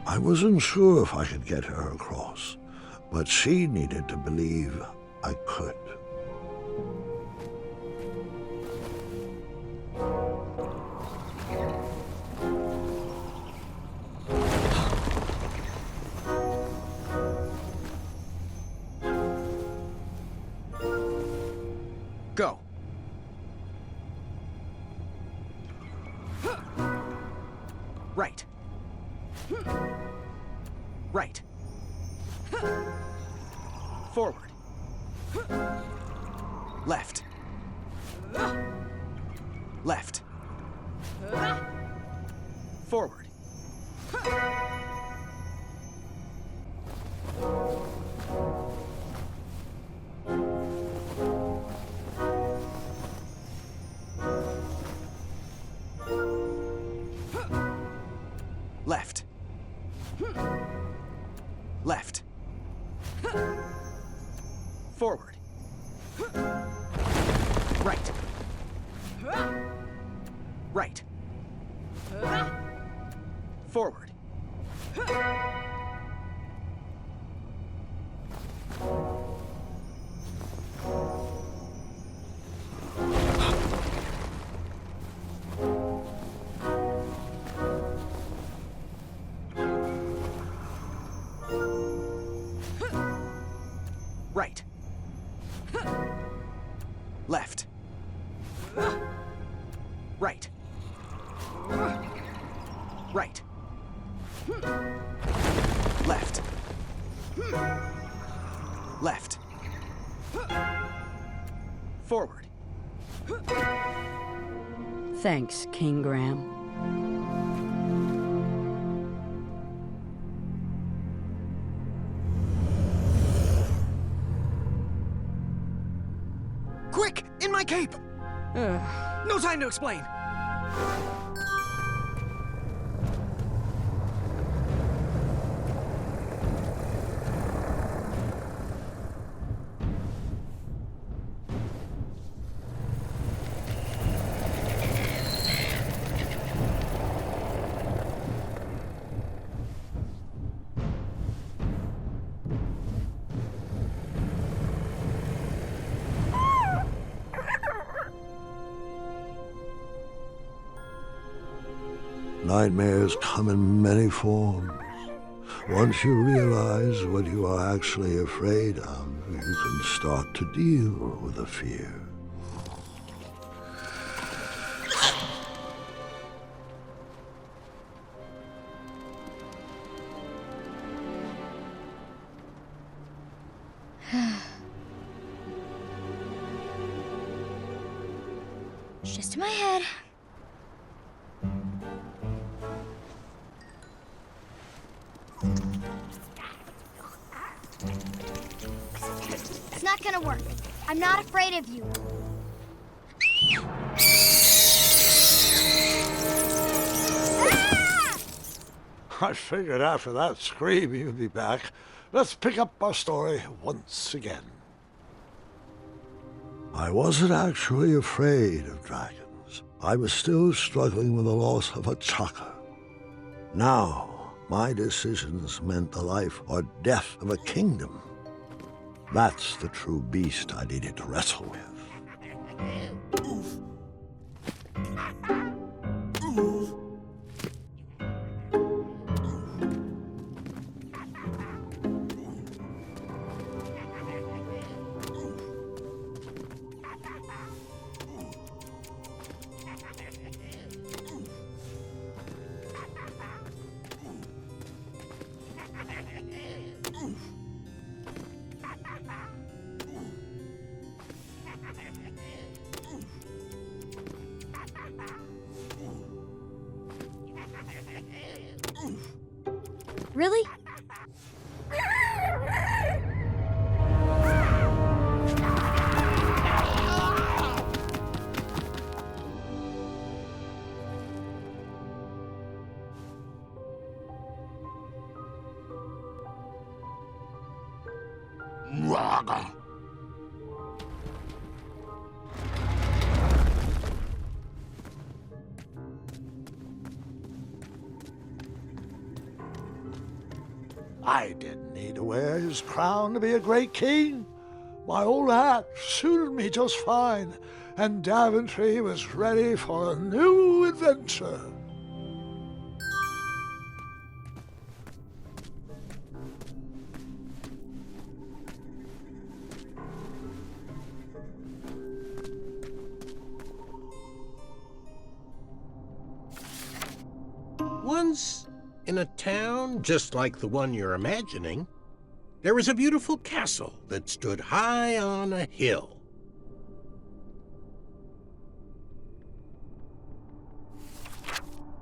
I wasn't sure if I could get her across, but she needed to believe I could. Go. Right. Right. Forward. Left. Left. Forward. Left. Left. Forward. Right. Right. Forward. Right. Left. Right. Right. Left. Left. Forward. Thanks, King Graham. Quick! In my cape! No time to explain! Nightmares come in many forms. Once you realize what you are actually afraid of, you can start to deal with the fear. to my head. It's not gonna work. I'm not afraid of you. I figured after that scream you'd be back. Let's pick up our story once again. I wasn't actually afraid of dragons. I was still struggling with the loss of a chaka. Now, my decisions meant the life or death of a kingdom. That's the true beast I needed to wrestle with. Really? I didn't need to wear his crown to be a great king. My old hat suited me just fine, and Daventry was ready for a new adventure. Once, in a town just like the one you're imagining, there was a beautiful castle that stood high on a hill.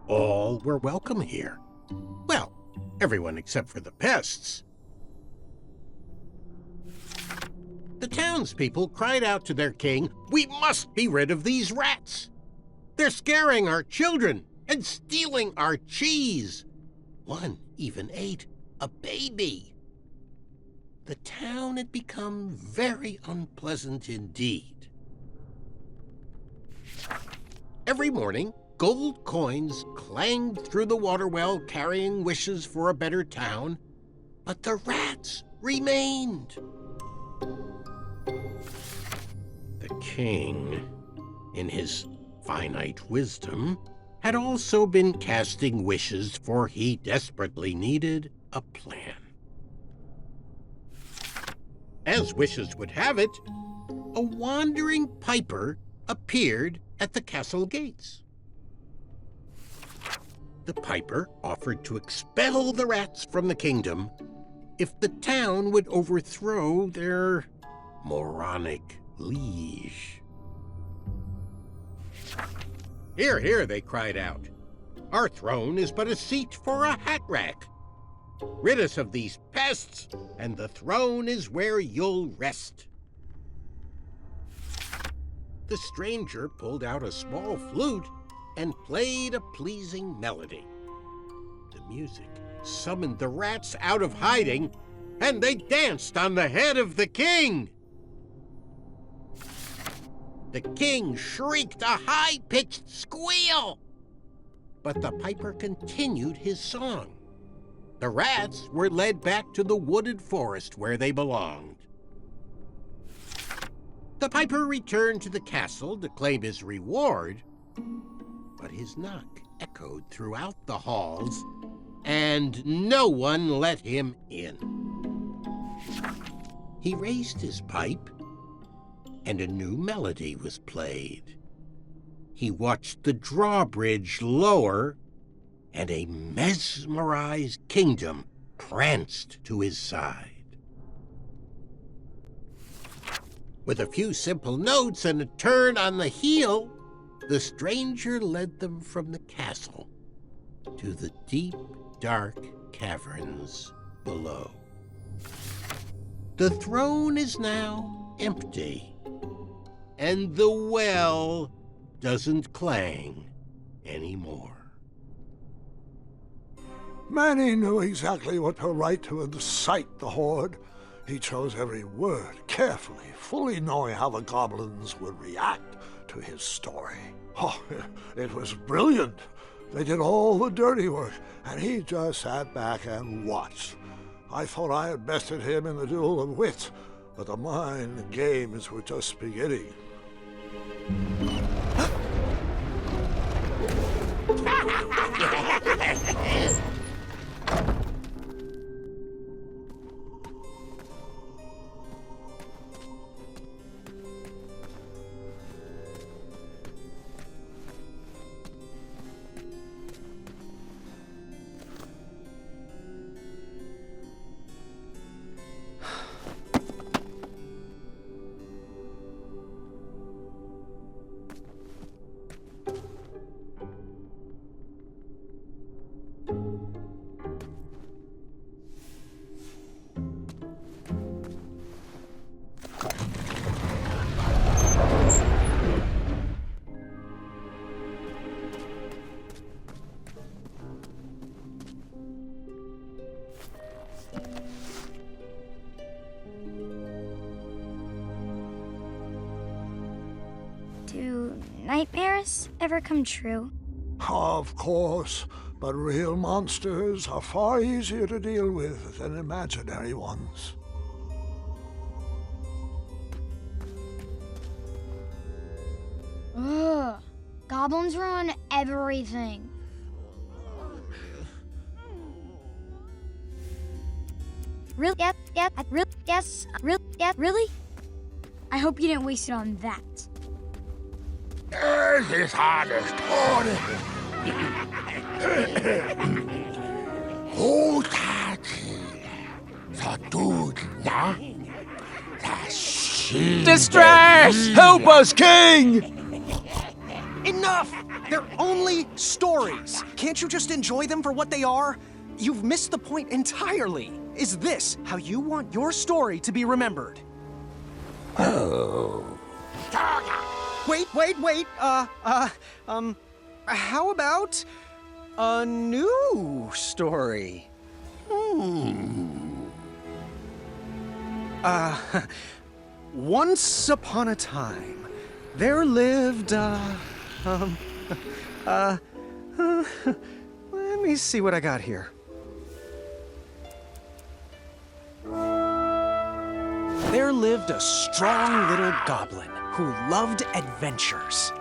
All were welcome here. Well, everyone except for the pests. The townspeople cried out to their king, "We must be rid of these rats! They're scaring our children and stealing our cheese. One even ate a baby." The town had become very unpleasant indeed. Every morning, gold coins clanged through the water well carrying wishes for a better town, but the rats remained. The king, in his finite wisdom, had also been casting wishes, for he desperately needed a plan. As wishes would have it, a wandering piper appeared at the castle gates. The piper offered to expel the rats from the kingdom if the town would overthrow their moronic liege. "Hear, hear," they cried out. "Our throne is but a seat for a hat rack. Rid us of these pests, and the throne is where you'll rest." The stranger pulled out a small flute and played a pleasing melody. The music summoned the rats out of hiding, and they danced on the head of the king. The king shrieked a high-pitched squeal, but the piper continued his song. The rats were led back to the wooded forest where they belonged. The piper returned to the castle to claim his reward, but his knock echoed throughout the halls, and no one let him in. He raised his pipe, and a new melody was played. He watched the drawbridge lower, and a mesmerized kingdom pranced to his side. With a few simple notes and a turn on the heel, the stranger led them from the castle to the deep, dark caverns below. The throne is now empty, and the well doesn't clang anymore. Manny knew exactly what to write to incite the horde. He chose every word carefully, fully knowing how the goblins would react to his story. Oh, it was brilliant. They did all the dirty work, and he just sat back and watched. I thought I had bested him in the duel of wits, but the mind games were just beginning. Do nightmares ever come true? Of course, but real monsters are far easier to deal with than imaginary ones. Ugh. Goblins ruin everything. Really? Really? I hope you didn't waste it on that. This hardest horde. Distress! Help us, King! Enough! They're only stories. Can't you just enjoy them for what they are? You've missed the point entirely. Is this how you want your story to be remembered? Oh. Wait. How about a new story? Once upon a time, there lived, let me see what I got here. There lived a strong little goblin who loved adventures.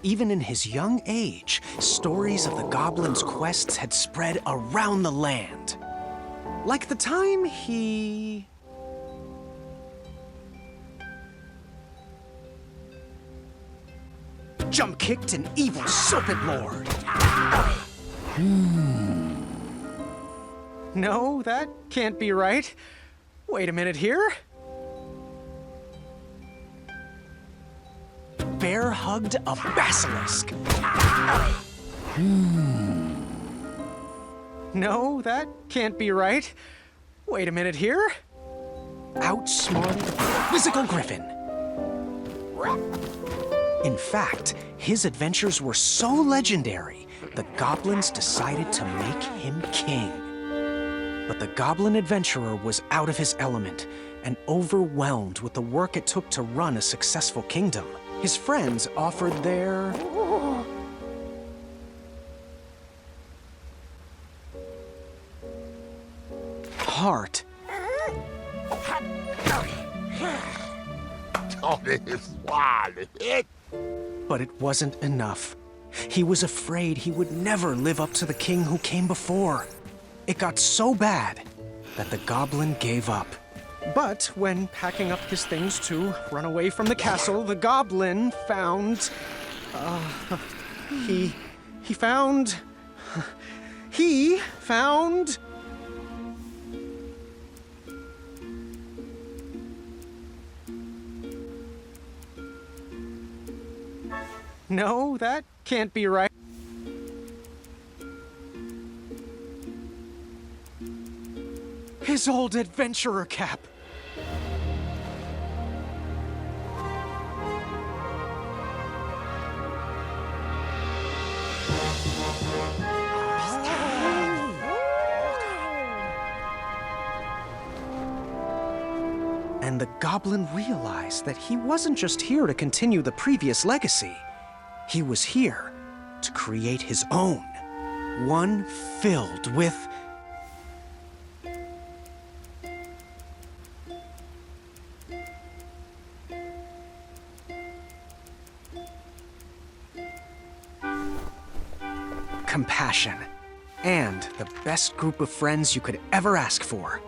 Even in his young age, stories of the goblin's quests had spread around the land. Like the time he... jump-kicked an evil serpent lord. No, that can't be right. Wait a minute here. Bear hugged a basilisk. No, that can't be right. Wait a minute here. Outsmarted a physical griffin. In fact, his adventures were so legendary, the goblins decided to make him king. But the goblin adventurer was out of his element and overwhelmed with the work it took to run a successful kingdom. His friends offered their... heart. But it wasn't enough. He was afraid he would never live up to the king who came before. It got so bad, that the goblin gave up. But when packing up his things to run away from the castle, the goblin found... He found... No, that can't be right. His old adventurer cap. And the goblin realized that he wasn't just here to continue the previous legacy. He was here to create his own. One filled with... compassion, and the best group of friends you could ever ask for.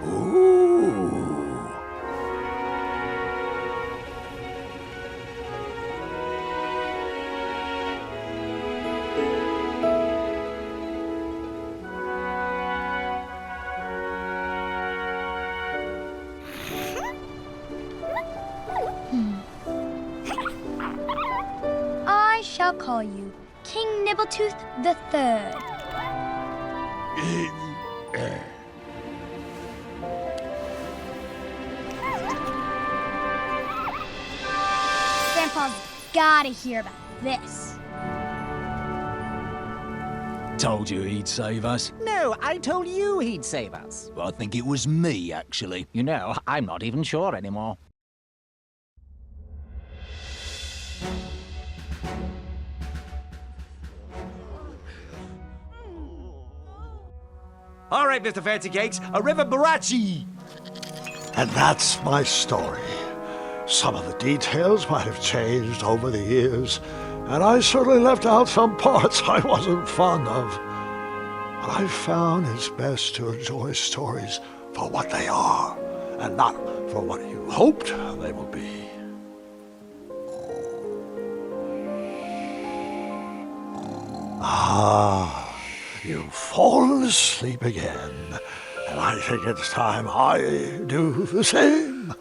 Ooh. I shall call you King Nibbletooth the Third. Grandpa's gotta hear about this. Told you he'd save us. No, I told you he'd save us. I think it was me, actually. You know, I'm not even sure anymore. All right, Mr. Fancy Cakes, a river barachi. And that's my story. Some of the details might have changed over the years, and I certainly left out some parts I wasn't fond of. But I found it's best to enjoy stories for what they are, and not for what you hoped they will be. Ah. You've fallen asleep again, and I think it's time I do the same.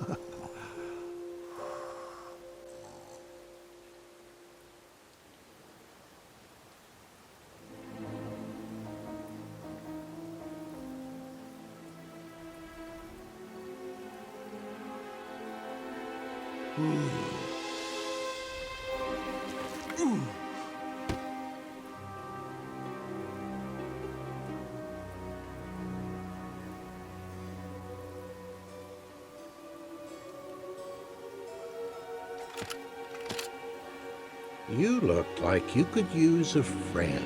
You looked like you could use a friend.